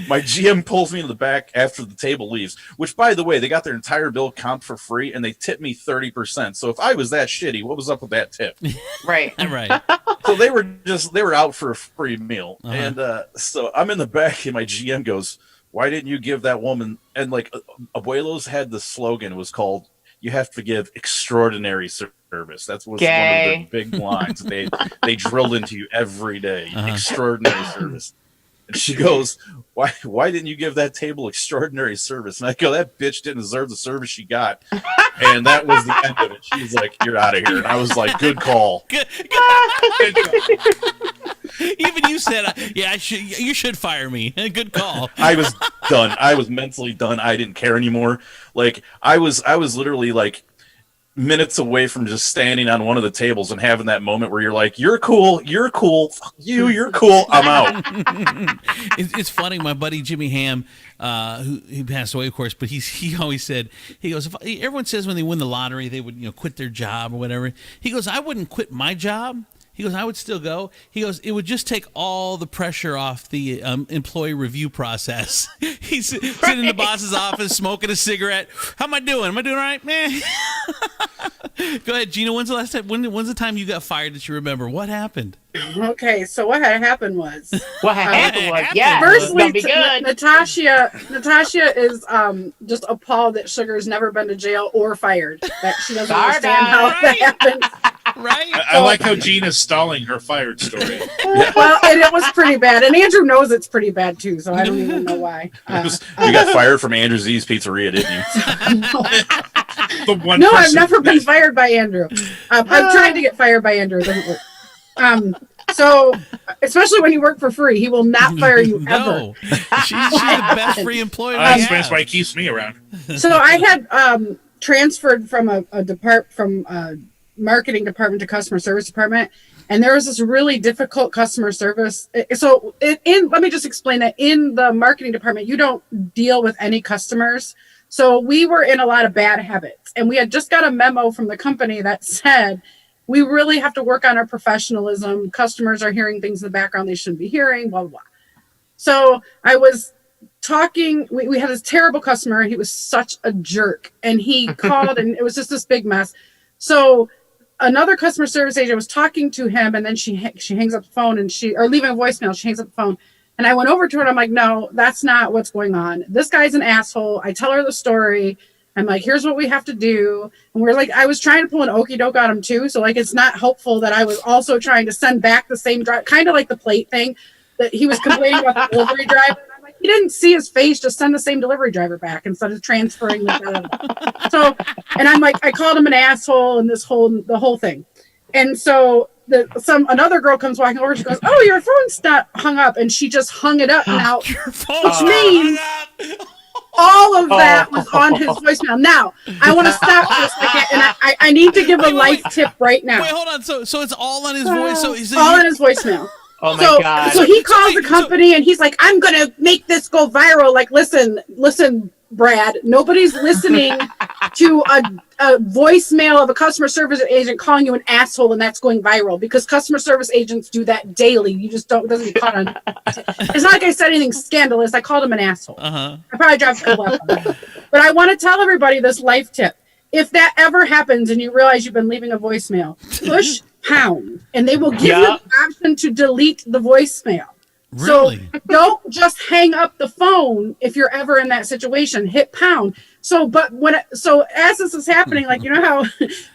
my GM pulls me to the back after the table leaves, which, by the way, they got their entire bill comped for free, and they tipped me 30%. So if I was that shitty, what was up with that tip? Right. Right. So they were out for a free meal. And so I'm in the back, and my GM goes, "Why didn't you give that woman," and like Abuelos had the slogan, was called, "You have to give extraordinary service." That was one of their big lines. They drilled into you every day. Extraordinary service. And she goes, why didn't you give that table extraordinary service? And I go, "That bitch didn't deserve the service she got." And that was the end of it. She's like, "You're out of here." And I was like, "Good call." Good Even you said, "Yeah, you should fire me." Good call. I was done. I was mentally done. I didn't care anymore. Like, I was literally like minutes away from just standing on one of the tables and having that moment where you're like, "You're cool. Fuck you. You're cool. I'm out." It's funny. My buddy Jimmy Ham, who he passed away, of course, but he always said, he goes, everyone says when they win the lottery they would quit their job or whatever. He goes, "I wouldn't quit my job." He goes, "I would still go." He goes, "It would just take all the pressure off the employee review process." He's sitting in the boss's office smoking a cigarette. "How am I doing? Am I doing all right, man?" Go ahead, Gina. When's the last time? When's the time you got fired that you remember? What happened? Okay, so what had happened was firstly, Natasha is just appalled that Sugar's never been to jail or fired. That she doesn't understand how that happened. Right? I like how Gina's stalling her fired story. Well, and it was pretty bad, and Andrew knows it's pretty bad too. So I don't even know why. You got fired from Andrew Z's Pizzeria, didn't you? No, I've never been fired by Andrew. I've tried to get fired by Andrew. It doesn't work. So, especially when you work for free, he will not fire you ever. No, she's the best free employee. That's why he keeps me around. So I had transferred from a marketing department to customer service department, and there was this really difficult customer service. So let me just explain that in the marketing department, you don't deal with any customers. So we were in a lot of bad habits, and we had just got a memo from the company that said, "We really have to work on our professionalism. Customers are hearing things in the background they shouldn't be hearing, blah, blah, blah." So I was talking, we had this terrible customer, and he was such a jerk, and he called, and it was just this big mess. So another customer service agent was talking to him, and then she hangs up the phone, or leaving a voicemail, she hangs up the phone. And I went over to her, and I'm like, "No, that's not what's going on. This guy's an asshole." I tell her the story. I'm like, "Here's what we have to do." And we're like, I was trying to pull an okie doke on him too. So like, it's not helpful that I was also trying to send back the same drive, kind of like the plate thing that he was complaining about the delivery driver. And I'm like, "You didn't see his face. Just send the same delivery driver back instead of transferring the So, and I'm like, I called him an asshole and the whole thing. And so another girl comes walking over. She goes, "Oh, your phone's not hung up," and she just hung it up now, which means All of that was on his voicemail. Now, I want to stop for a second, and I need to give a life tip right now. Wait, hold on. So it's all on his voice. So he's All in his voicemail. Oh my God. So he calls the company and he's like, I'm gonna make this go viral. Like, listen, Brad, nobody's listening to a voicemail of a customer service agent calling you an asshole, and that's going viral because customer service agents do that daily. You just don't, it doesn't get caught on. It's not like I said anything scandalous. I called him an asshole. I probably dropped a couple of. But I want to tell everybody this life tip. If that ever happens and you realize you've been leaving a voicemail, push pound, and they will give you the option to delete the voicemail. Really? So don't just hang up the phone if you're ever in that situation. Hit pound. So as this is happening, like, you know how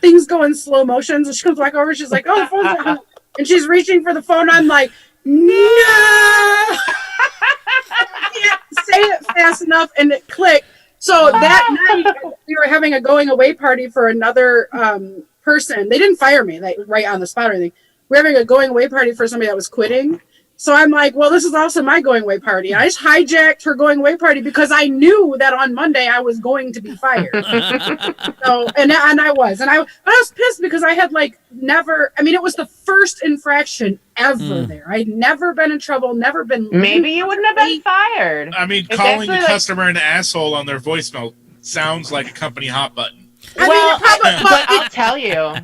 things go in slow motion. So she comes back over. She's like, "Oh, the phone's not hung," and she's reaching for the phone. I'm like, "No!" I can't say it fast enough, and it clicked. So that night we were having a going away party for another person. They didn't fire me like right on the spot or anything. We're having a going away party for somebody that was quitting. So I'm like, well, this is also my going away party. I just hijacked her going away party because I knew that on Monday I was going to be fired. So and I was pissed because I had it was the first infraction ever there. I'd never been in trouble, never been. Maybe you wouldn't have been fired. I mean, calling the customer an asshole on their voicemail sounds like a company hot button. But I'll tell you.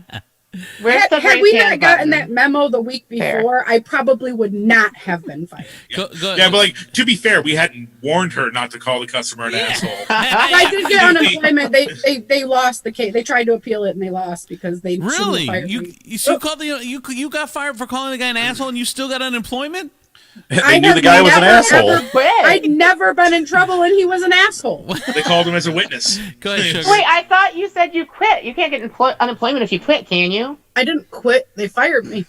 Had we not gotten that memo the week before, I probably would not have been fired. Yeah, but to be fair, we hadn't warned her not to call the customer an asshole. I did get unemployment. They lost the case. They tried to appeal it and they lost because they really fired you me. you got fired for calling the guy an asshole and you still got unemployment? They knew the guy was an asshole. I'd never been in trouble and he was an asshole. They called him as a witness. Go ahead, Sugar. Wait, I thought you said you quit. You can't get unemployment if you quit, can you? I didn't quit. They fired me.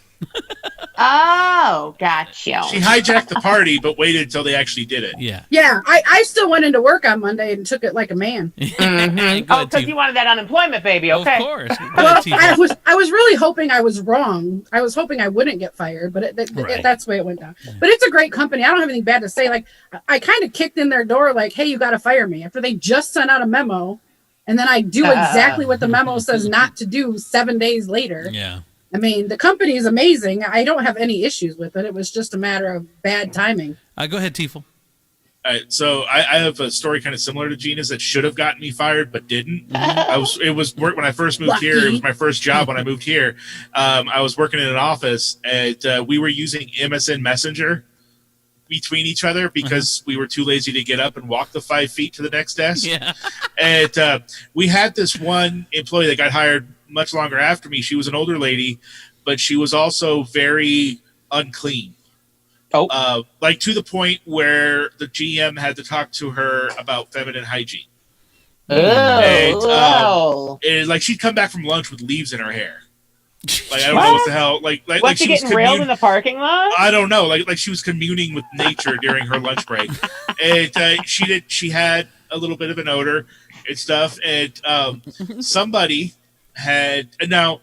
Oh, gotcha. She hijacked the party, but waited until they actually did it. Yeah. Yeah, I still went into work on Monday and took it like a man. Oh, because you wanted that unemployment, baby. Okay. Of course. Well, I was really hoping I was wrong. I was hoping I wouldn't get fired, but that's the way it went down. But it's a great company. I don't have anything bad to say. Like, I kind of kicked in their door like, hey, you got to fire me after they just sent out a memo. And then I do exactly what the memo says not to do 7 days later. Yeah. I mean, the company is amazing. I don't have any issues with it. It was just a matter of bad timing. Go ahead, Tiefel. All right, so I have a story kind of similar to Gina's that should have gotten me fired but didn't. It was work when I first moved here. It was my first job when I moved here. I was working in an office and we were using MSN Messenger between each other because we were too lazy to get up and walk the 5 feet to the next desk. Yeah. And we had this one employee that got hired much longer after me. She was an older lady, but she was also very unclean. Like to the point where the GM had to talk to her about feminine hygiene. And, like she'd come back from lunch with leaves in her hair. Like I don't know what the hell. Like she getting railed in the parking lot? I don't know. Like she was communing with nature during her lunch break, and she had a little bit of an odor and stuff. And somebody had now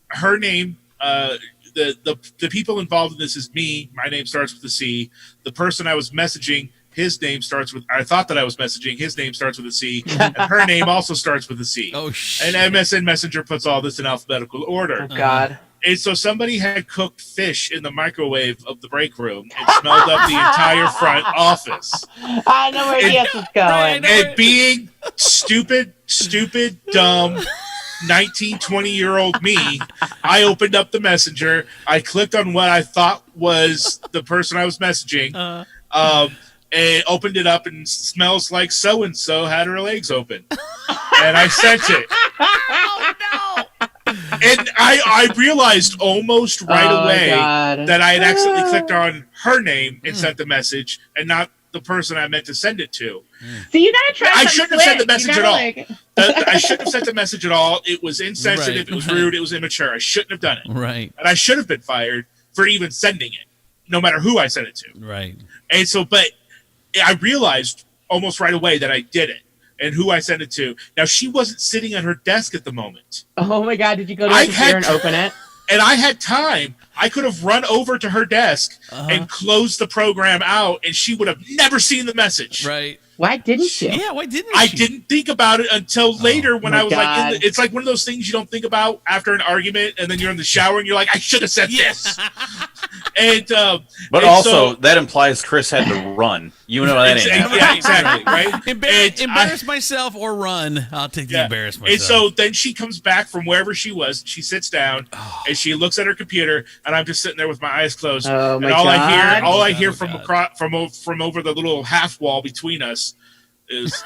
her name. The people involved in this is me. My name starts with a C. The person I was messaging, his name starts with. I thought that I was messaging. His name starts with a C, and her name also starts with a C. Oh shit! And MSN Messenger puts all this in alphabetical order. Oh God! And so somebody had cooked fish in the microwave of the break room and smelled up the entire front office. I know where this is going. And being stupid, dumb. 19, 20-year-old me, I opened up the messenger. I clicked on what I thought was the person I was messaging, and opened it up and smells like so-and-so had her legs open. And I sent it. Oh, no. And I realized almost right away that I had accidentally clicked on her name and sent the message and not the person I meant to send it to. So you gotta try. I shouldn't have sent the message at all. I shouldn't have sent the message at all. It was insensitive. It was rude. It was immature. I shouldn't have done it. Right. And I should have been fired for even sending it, no matter who I sent it to. Right. And so, but I realized almost right away that I did it and who I sent it to. Now, she wasn't sitting at her desk at the moment. Oh my God! Did you go to the computer and open it? and I had time. I could have run over to her desk and closed the program out, and she would have never seen the message. Right. Why didn't you? Yeah, why didn't I she? didn't think about it until later when my I was God. like, it's like one of those things you don't think about after an argument, and then you're in the shower and you're like, I should have said this. And But and also, so- that implies Chris had to run. You know that ain't happening. yeah, exactly, right? Embarrass myself or run. I'll take the embarrass myself. And so then she comes back from wherever she was. She sits down and she looks at her computer, and I'm just sitting there with my eyes closed. Oh, and my all God. I hear from over the little half wall between us is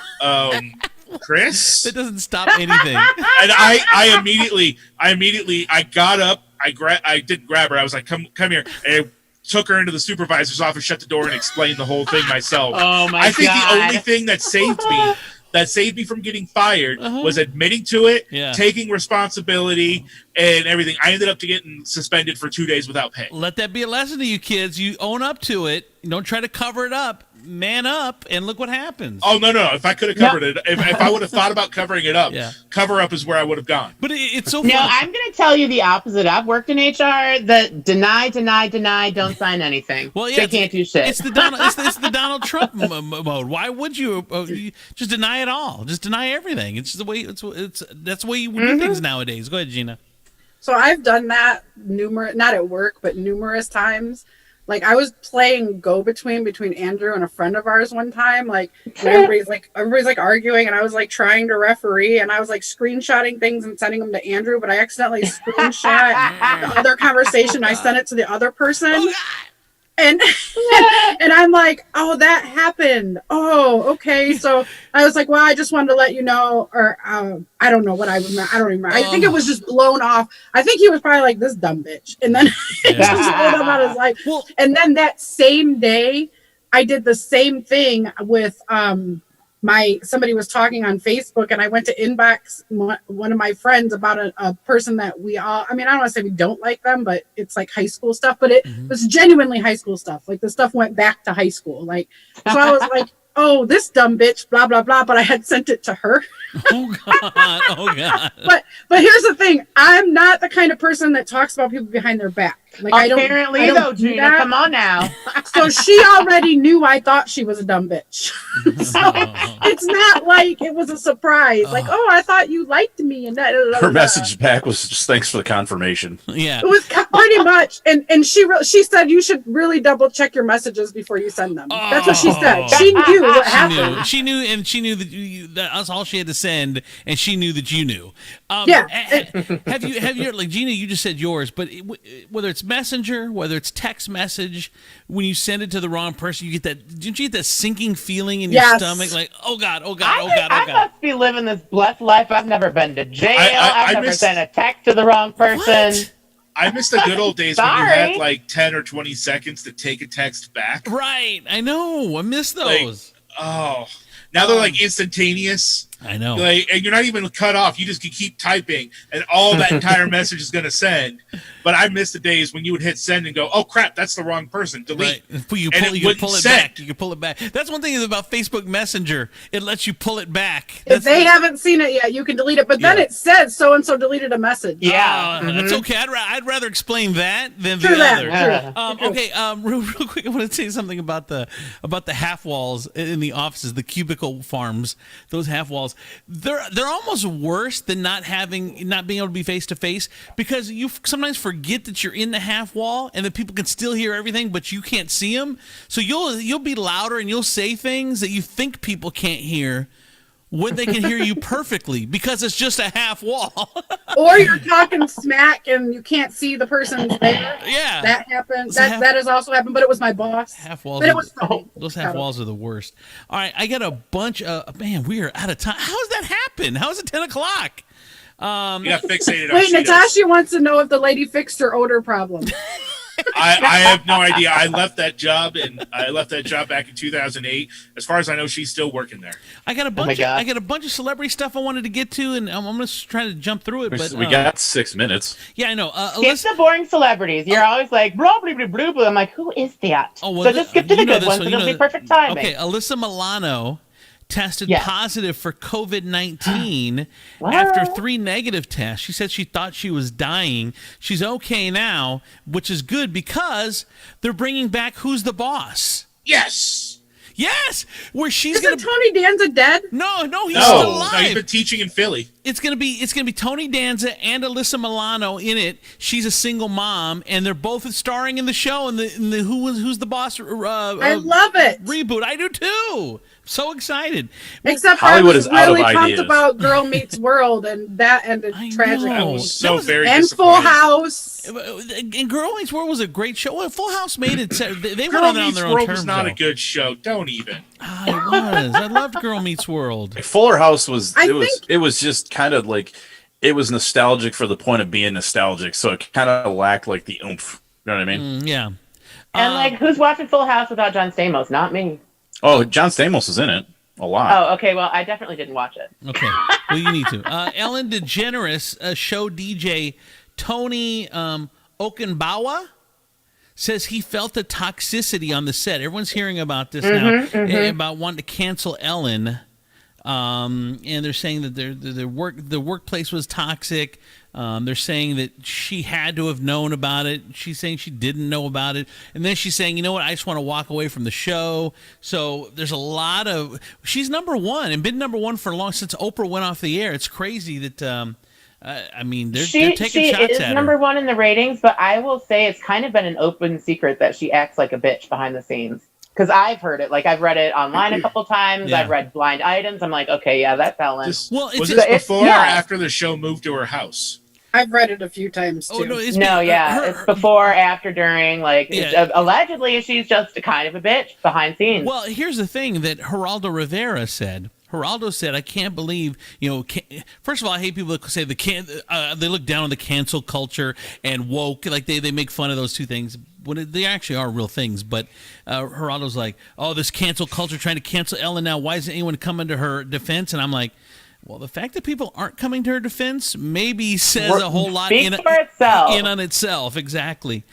Chris. That doesn't stop anything. And I immediately got up. I didn't grab her. I was like, come here. And I took her into the supervisor's office, shut the door, and explained the whole thing myself. Oh my I think God. the only thing that saved me from getting fired was admitting to it, taking responsibility, and everything. I ended up getting suspended for 2 days without pay. Let that be a lesson to you kids. You own up to it. Don't try to cover it up. Man up, and look what happens. Oh, no. If I could have covered it, if I would have thought about covering it up, cover up is where I would have gone. But it's so No, fun. I'm going to tell you the opposite. I've worked in HR. The deny, don't sign anything. Well, yeah, they can't do shit. It's the Donald Trump mode. Why would you just deny it all? Just deny everything. It's the way that's the way you do things nowadays. Go ahead, Gina. So I've done that not at work, but numerous times. Like I was playing go-between between Andrew and a friend of ours one time. Like everybody's like arguing, and I was like trying to referee, and I was like screenshotting things and sending them to Andrew, but I accidentally screenshot the other conversation. I sent it to the other person. And and I'm like, oh, that happened. Oh, okay. So I was like, well, I just wanted to let you know, or I don't know what I remember. I don't remember. I think it was just blown off. I think he was probably like, this dumb bitch. And then it just blown up out his life. Well, and then that same day, I did the same thing with somebody was talking on Facebook, and I went to inbox one of my friends about a person that we all, I mean, I don't want to say we don't like them, but it's like high school stuff, but it was genuinely high school stuff. Like the stuff went back to high school. Like, so I was like, oh, this dumb bitch, blah, blah, blah. But I had sent it to her. Oh God. But here's the thing. I'm not the kind of person that talks about people behind their back. Like Apparently, I don't though, do Gina, that. come on now. So she already knew I thought she was a dumb bitch. So it's not like it was a surprise. Like, oh, I thought you liked me, and that. Her message back was just thanks for the confirmation. Yeah. It was pretty much, and she said you should really double check your messages before you send them. That's what she said. She knew what happened. She knew that that's all she had to send, and she knew that you knew. Yeah. Have you like Gina? You just said yours, but whether it's Messenger, whether it's text message, when you send it to the wrong person, you get that. Didn't you get that sinking feeling in your stomach, like oh God. I must be living this blessed life. I've never been to jail. I've never sent a text to the wrong person. I miss the good old days when you had like 10 or 20 seconds to take a text back. Right. I know. I miss those. Now they're like instantaneous. I know. Like, and you're not even cut off. You just can keep typing, and all that entire message is going to send. But I miss the days when you would hit send and go, "Oh crap, that's the wrong person." Delete. Right. You can pull it back. You can pull it back. That's one thing about Facebook Messenger. It lets you pull it back. If they haven't seen it yet, you can delete it. But then it says so and so deleted a message. Yeah, that's okay. I'd rather explain that than True the other. True. Okay. Real quick, I want to say something about the half walls in the offices, the cubicle farms. Those half walls. They're almost worse than not being able to be face to face, because you sometimes forget that you're in the half wall and that people can still hear everything, but you can't see them. So you'll be louder and you'll say things that you think people can't hear when they can hear you perfectly, because it's just a half wall. Or you're talking smack and you can't see the person's there. Yeah, that happened. That has also happened, but it was my boss. Half walls. But it was funny. Those half walls are the worst. All right, I got a bunch of we are out of time. How does that happen? How is it 10 o'clock? You got fixated on Wait, Cheetos. Natasha wants to know if the lady fixed her odor problem. I have no idea. I left that job back in 2008. As far as I know, she's still working there. I got a bunch. I got a bunch of celebrity stuff I wanted to get to, and I'm going to try to jump through it. But we got 6 minutes. Yeah, I know. It's the boring celebrities. You're always like blah blah blah blah blah. I'm like, who is that? Oh, well, so just skip to the good ones. It'll be perfect timing. Okay, Alyssa Milano tested Yes. positive for COVID-19 What? after 3 negative tests. She said she thought she was dying. She's okay now, which is good because they're bringing back Who's the Boss? Yes. Yes, where she's Isn't going to Tony Danza dead? No, he's still No, alive. he's been teaching in Philly. It's gonna be Tony Danza and Alyssa Milano in it. She's a single mom, and they're both starring in the show. And the Who's the Boss? I love it. Reboot. I do too. So excited. Except Hollywood I was is out of really pumped ideas. about Girl Meets World, and that ended I tragically. I know. was so That was- very And disappointed. Full House. And Girl Meets World was a great show. Well, Full House made it. They went Girl on Meets their own World terms. was not though. a good show. Don't even. Ah, it was. I loved Girl Meets World. Fuller House was I it was just kind of like it was nostalgic for the point of being nostalgic, so it kind of lacked like the oomph. You know what I mean? Yeah. And like, who's watching Full House without John Stamos? Not me. Oh, John Stamos is in it a lot. Oh, okay. Well, I definitely didn't watch it. Okay. Well, you need to. Ellen DeGeneres, show DJ Tony Okenbawa, says he felt the toxicity on the set. Everyone's hearing about this now, about wanting to cancel Ellen. And they're saying that the workplace was toxic. They're saying that she had to have known about it. She's saying she didn't know about it. And then she's saying, you know what, I just want to walk away from the show. So there's a lot of... She's number one and been number one for long since Oprah went off the air. It's crazy that... I mean, they're taking shots is at number her. one in the ratings, but I will say it's kind of been an open secret that she acts like a bitch behind the scenes. Because I've heard it. Like, I've read it online a couple times. Yeah. I've read blind items. I'm like, okay, yeah, that's Ellen. Well, it's was a- this it's- before yeah. or after the show moved to her house? I've read it a few times too. Oh, no, it's No, been- yeah, it's before, after, during. Like, Yeah. allegedly, she's just kind of a bitch behind scenes. Well, here's the thing that Geraldo Rivera said. Geraldo said, I can't believe, first of all, I hate people that say they look down on the cancel culture and woke, like they make fun of those two things when they actually are real things. But Geraldo's like, oh, this cancel culture trying to cancel Ellen now. Why isn't anyone coming to her defense? And I'm like, well, the fact that people aren't coming to her defense maybe says a whole lot Speaks for itself. in on itself. Exactly.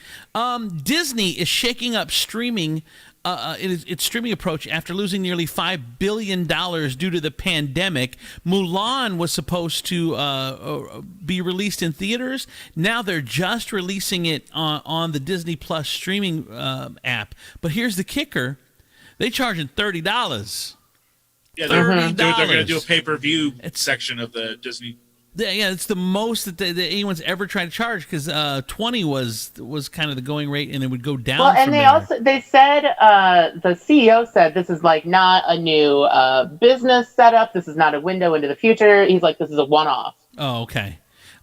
Disney is shaking up streaming. Its streaming approach after losing nearly $5 billion due to the pandemic. Mulan was supposed to be released in theaters. Now they're just releasing it on the Disney Plus streaming app. But here's the kicker. They charging $30. Yeah, they're going to $30. do a pay-per-view section of the Disney. Yeah, it's the most that anyone's ever tried to charge because 20 was kind of the going rate, and it would go down. Well, and from they there. said the CEO said this is like not a new business setup. This is not a window into the future. He's like, this is a one-off. Oh, okay.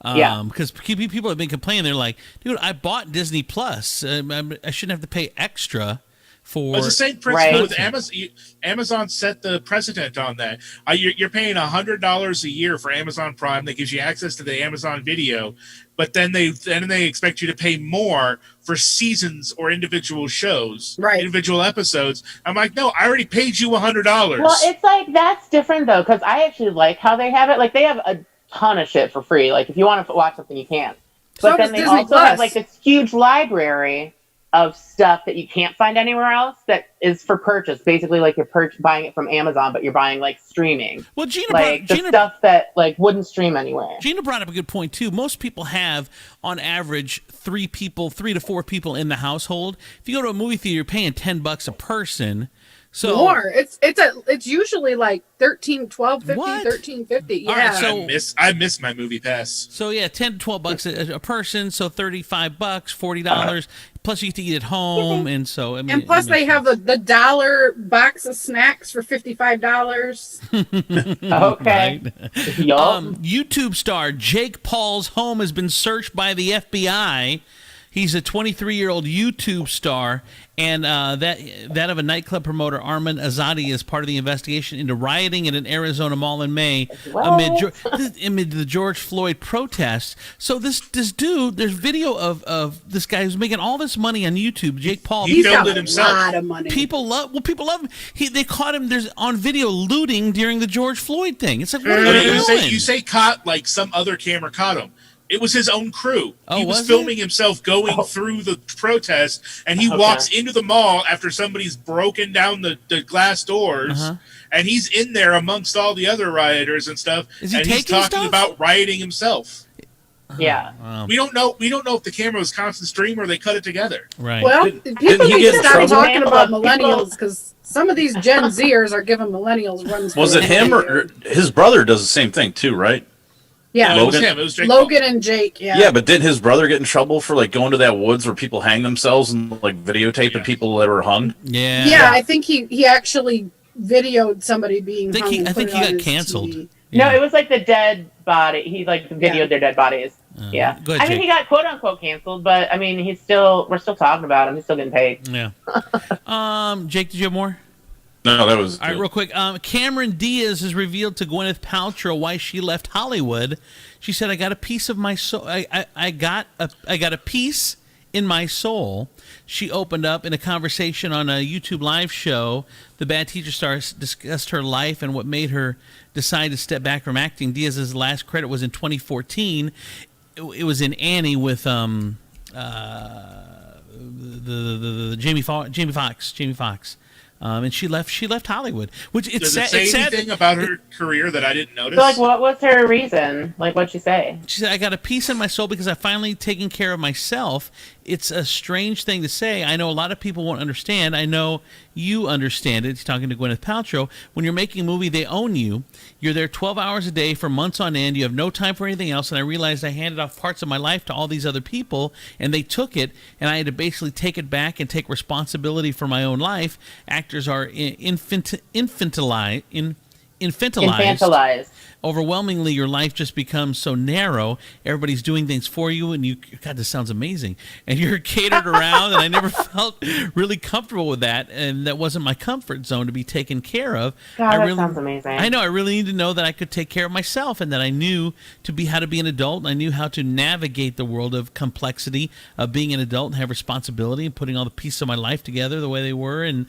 Yeah. Because people have been complaining. They're like, dude, I bought Disney Plus. I shouldn't have to pay extra for. It's the same principle Right. with Amazon. Amazon set the precedent on that. You're paying $100 a year for Amazon Prime that gives you access to the Amazon Video, but then they expect you to pay more for seasons or individual shows, Right. individual episodes. I'm like, no, I already paid you $100. Well, it's like that's different though, because I actually like how they have it. Like they have a ton of shit for free. Like if you want to watch something, you can. So But then does they Disney also Plus. have like this huge library of stuff that you can't find anywhere else that is for purchase. Basically, like you're buying it from Amazon, but you're buying like streaming, Well, Gina like the stuff that like wouldn't stream anywhere. Gina brought up a good point too. Most people have, on average, 3 to 4 people in the household. If you go to a movie theater, you're paying $10 a person. So More. It's usually like $13.50, What? $13.50. Yeah. All right, so- I miss my movie pass. So yeah, $10 to $12 a person. So $35, $40. Plus you get to eat at home, and so I mean, And plus, it they makes have the dollar box of snacks for $55. Okay. Right. Yup. YouTube star Jake Paul's home has been searched by the FBI. He's a 23-year-old YouTube star, and that of a nightclub promoter, Armin Azadi, is part of the investigation into rioting at an Arizona mall in May amid the George Floyd protests. So this dude, there's video of this guy who's making all this money on YouTube, Jake Paul. He He's filmed got it himself. a lot of money. People love him. They caught him. There's on video looting during the George Floyd thing. It's like, what are But you doing? you say caught like some other camera caught him. It was his own crew. Oh, He was was filming himself going through the protest, and he walks into the mall after somebody's broken down the glass doors, and he's in there amongst all the other rioters and stuff. Is he and he's taking talking stuff? about rioting himself. Yeah. We don't know if the camera was constant stream or they cut it together. Right. Well, Didn't people he need get to in stop trouble? talking about People- millennials because some of these Gen Zers are giving millennials runs. for Was their it him money. or his brother does the same thing too, right? Yeah, No, it was Logan? him. It was Jake Logan and Jake. Yeah. Yeah, but didn't his brother get in trouble for like going to that woods where people hang themselves and like videotaping people that were hung? Yeah. Yeah, I think he actually videoed somebody being. I hung think and put he it on got his canceled. TV. No, it was like the dead body. He like videoed their dead bodies. Yeah. Go ahead, I mean, Jake. he got quote unquote canceled, but I mean, we're still talking about him. He's still getting paid. Yeah. Jake, did you have more? No, that was All right, real quick. Cameron Diaz has revealed to Gwyneth Paltrow why she left Hollywood. She said, "I got a piece of my soul. I got a piece in my soul." She opened up in a conversation on a YouTube live show. The Bad Teacher Star discussed her life and what made her decide to step back from acting. Diaz's last credit was in 2014. It was in Annie with the Jamie Foxx. And she left Hollywood, which it's Does it sad. say It's sad. anything about her career that I didn't notice? So, like, what was her reason? Like, what'd she say? She said, "I got a peace in my soul because I finally taken care of myself." It's a strange thing to say. I know a lot of people won't understand. I know you understand it. He's talking to Gwyneth Paltrow. When you're making a movie, they own you. You're there 12 hours a day for months on end. You have no time for anything else. And I realized I handed off parts of my life to all these other people, and they took it, and I had to basically take it back and take responsibility for my own life. Actors are infantilized. Overwhelmingly, your life just becomes so narrow. Everybody's doing things for you, and God, this sounds amazing. And you're catered around, and I never felt really comfortable with that, and that wasn't my comfort zone to be taken care of. God, that sounds amazing. I know. I really need to know that I could take care of myself, and that I knew how to be an adult, and I knew how to navigate the world of complexity of being an adult and have responsibility and putting all the pieces of my life together the way they were. And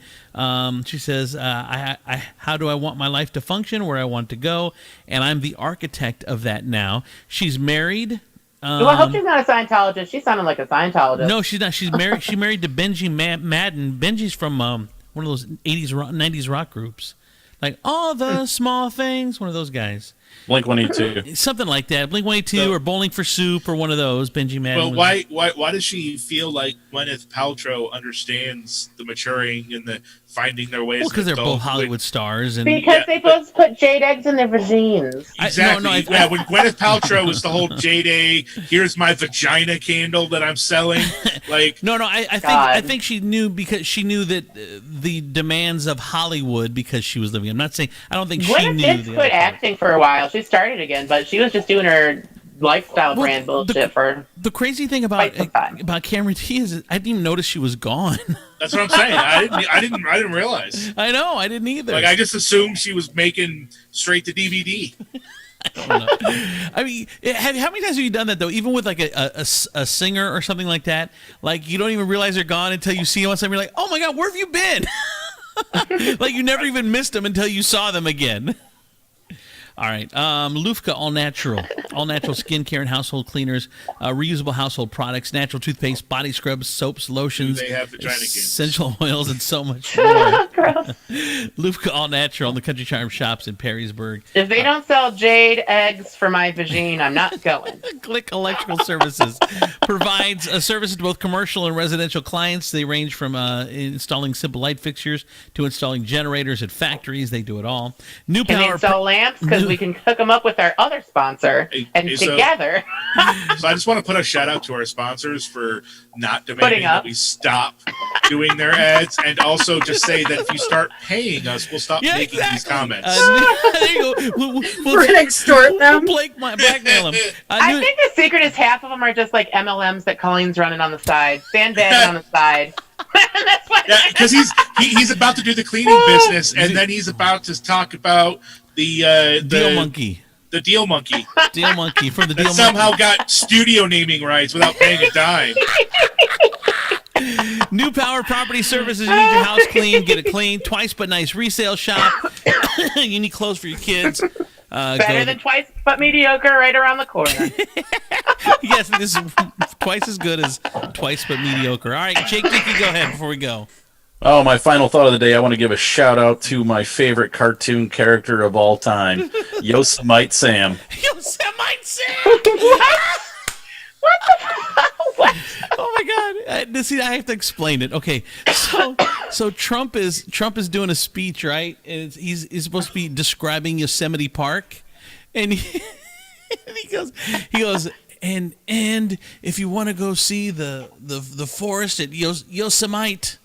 she says, how do I want my life to function, where I want to go, and I'm the architect of that now. She's married. Well, I hope she's not a Scientologist. She sounded like a Scientologist. No, she's not. She's married. She married to Benji Madden. Benji's from one of those 80s, 90s rock groups, like All the Small Things. One of those guys. Blink-182. Something like that. Blink-182 or Bowling for Soup or one of those. Benji Madden. Well, why does she feel like Gwyneth Paltrow understands the maturing and the finding their ways? Well, because they're both Hollywood stars, and Because they both put jade eggs in their vagines. Exactly. When Gwyneth Paltrow was the whole jade egg, here's my vagina candle that I'm selling. Like, I think she knew because she knew that the demands of Hollywood because she was living. I'm not saying I don't think she Gwyneth knew. did the quit other part. acting for a while. She started again, but she was just doing her lifestyle brand bullshit for the crazy thing about Cameron Diaz is I didn't even notice she was gone. that's what I'm saying. I didn't realize. I know, I didn't either. Like, I just assumed she was making straight to DVD. I don't know. I mean, how many times have you done that though? Even with like a singer or something like that, like you don't even realize they're gone until you see them on something. You're like, oh my god, where have you been? Like you never even missed them until you saw them again. All right. Lufka All Natural skincare and household cleaners, reusable household products, natural toothpaste, body scrubs, soaps, lotions, They have vagina candles. essential oils, and so much more. Lufka All Natural in the Country Charm shops in Perrysburg. If they don't sell jade eggs for my vagine, I'm not going. Click Electrical Services provides services to both commercial and residential clients. They range from installing simple light fixtures to installing generators at factories. They do it all. New Can they Power sell lamps? Because we can hook them up with our other sponsor, and so- together. So I just want to put a shout out to our sponsors for not demanding Putting up. that we stop doing their ads, and also just say that if you start paying us, we'll stop making these comments. There you go. We're gonna extort them. Blackmail them. I think the secret is half of them are just like MLMs that Colleen's running on the side, sandbagging on the side. That's what. Yeah, because he's about to do the cleaning business, and then he's about to talk about the Deal Monkey. The Deal Monkey. Deal Monkey from the That Deal somehow Monkey. got studio naming rights without paying a dime. New Power Property Services. You need your house clean. Get it clean. Twice But Nice resale shop. You need clothes for your kids. Better than Twice But Mediocre right around the corner. Yes, this is twice as good as Twice But Mediocre. All right, Jake Dickey, go ahead before we go. Oh, my final thought of the day. I want to give a shout out to my favorite cartoon character of all time, Yosemite Sam. Yosemite Sam. What? Oh my God! See, I have to explain it. Okay, so Trump is doing a speech, right? And he's supposed to be describing Yosemite Park, and he goes, and if you want to go see the forest at Yosemite,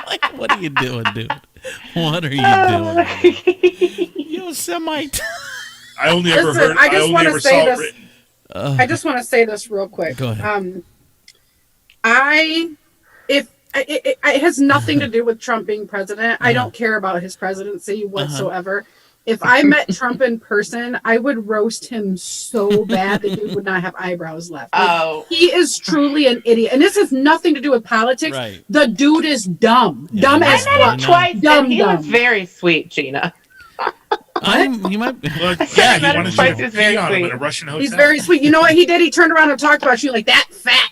like, what are you doing, dude? What are you doing, Yosemite? I only ever Listen, heard. I I just only wanna ever say saw it this. written. I just want to say this real quick. Go ahead. It has nothing to do with Trump being president. I don't care about his presidency whatsoever. If I met Trump in person, I would roast him so bad that he would not have eyebrows left. Like, he is truly an idiot. And this has nothing to do with politics. Right. The dude is dumb. Yeah, Dumb I as I met him fuck. twice, Dumb, and he dumb. was very sweet, Gina. You might. Well, yeah, he met him wanted twice, you he's to very pee on him sweet. in a Russian hotel. He's very sweet. You know what he did? He turned around and talked about you like that fat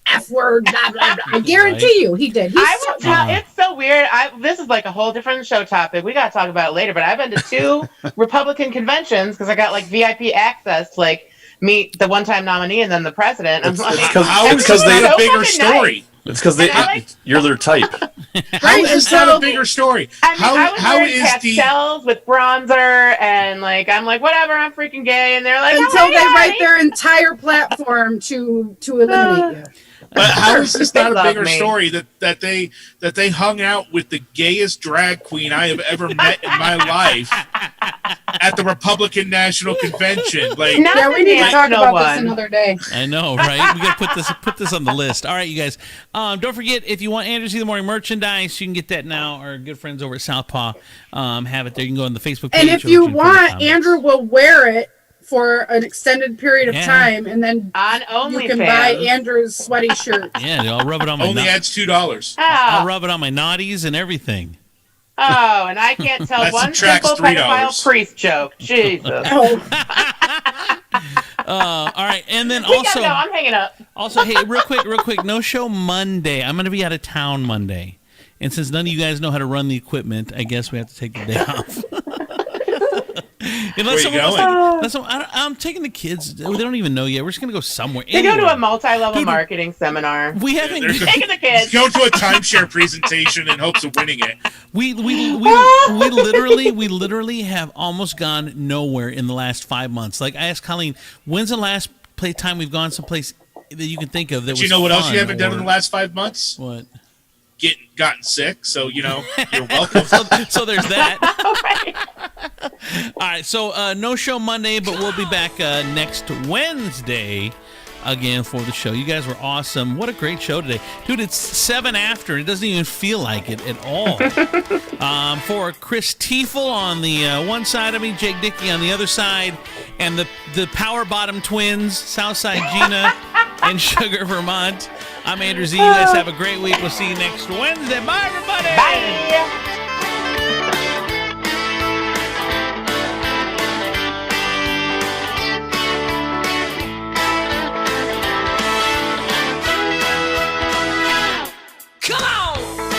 F word, blah, blah, blah. I guarantee you he did. I will tell. It's so weird. This is like a whole different show topic. We got to talk about it later. But I've been to 2 Republican conventions because I got like VIP access to like meet the one-time nominee and then the president. I'm like, How is because that they- a bigger fucking story? It's because And I like- you're their type. How is that so- a bigger story? I mean, I was how wearing is the pastels with bronzer, and like I'm like, whatever, I'm freaking gay, and they're like, Until oh, they write their entire platform to eliminate you. but how is this not They a love bigger me. story that they hung out with the gayest drag queen I have ever met in my life at the Republican National Convention? Like, Not Yeah, we need to talk national about one. this another day. I know, right? We got to put this on the list. All right, you guys. Don't forget, if you want Andrews in the Morning merchandise, you can get that now. Our good friends over at Southpaw have it there. You can go on the Facebook page. And if or you can put it in the want, comments. Andrew will wear it for an extended period of Yeah. time, and then On you can buy OnlyFans. Andrew's sweaty shirt. Yeah, dude, I'll rub it on my. only adds $2. I'll Oh, rub it on my naughties and everything. and I can't tell That one subtracts simple pedophile $3. priest joke. Jesus. Oh, All right, and then We gotta also. go. I'm hanging up. Also, hey, real quick, no show Monday. I'm going to be out of town Monday. And since none of you guys know how to run the equipment, I guess we have to take the day off. Where you going? I'm taking the kids. They don't even know yet. We're just going to go somewhere. They go to Anywhere. a multi-level Dude, marketing seminar. We haven't. They're Taking the kids. Go to a timeshare presentation in hopes of winning it. We literally have almost gone nowhere in the last 5 months. Like, I asked Colleen, when's the last time we've gone someplace that you can think of that But was you know what else fun you haven't done in or- the last 5 months? What? Gotten sick. So you're welcome. So there's that. Right. All right, so no show Monday, but we'll be back next Wednesday again for the show. You guys were awesome. What a great show today. Dude, it's 7 after. It doesn't even feel like it at all. For Chris Tiefel on the one side of me, Jake Dickey on the other side, and the Power Bottom twins, Southside Gina and Sugar Vermont, I'm Andrew Z. You guys have a great week. We'll see you next Wednesday. Bye, everybody. Bye.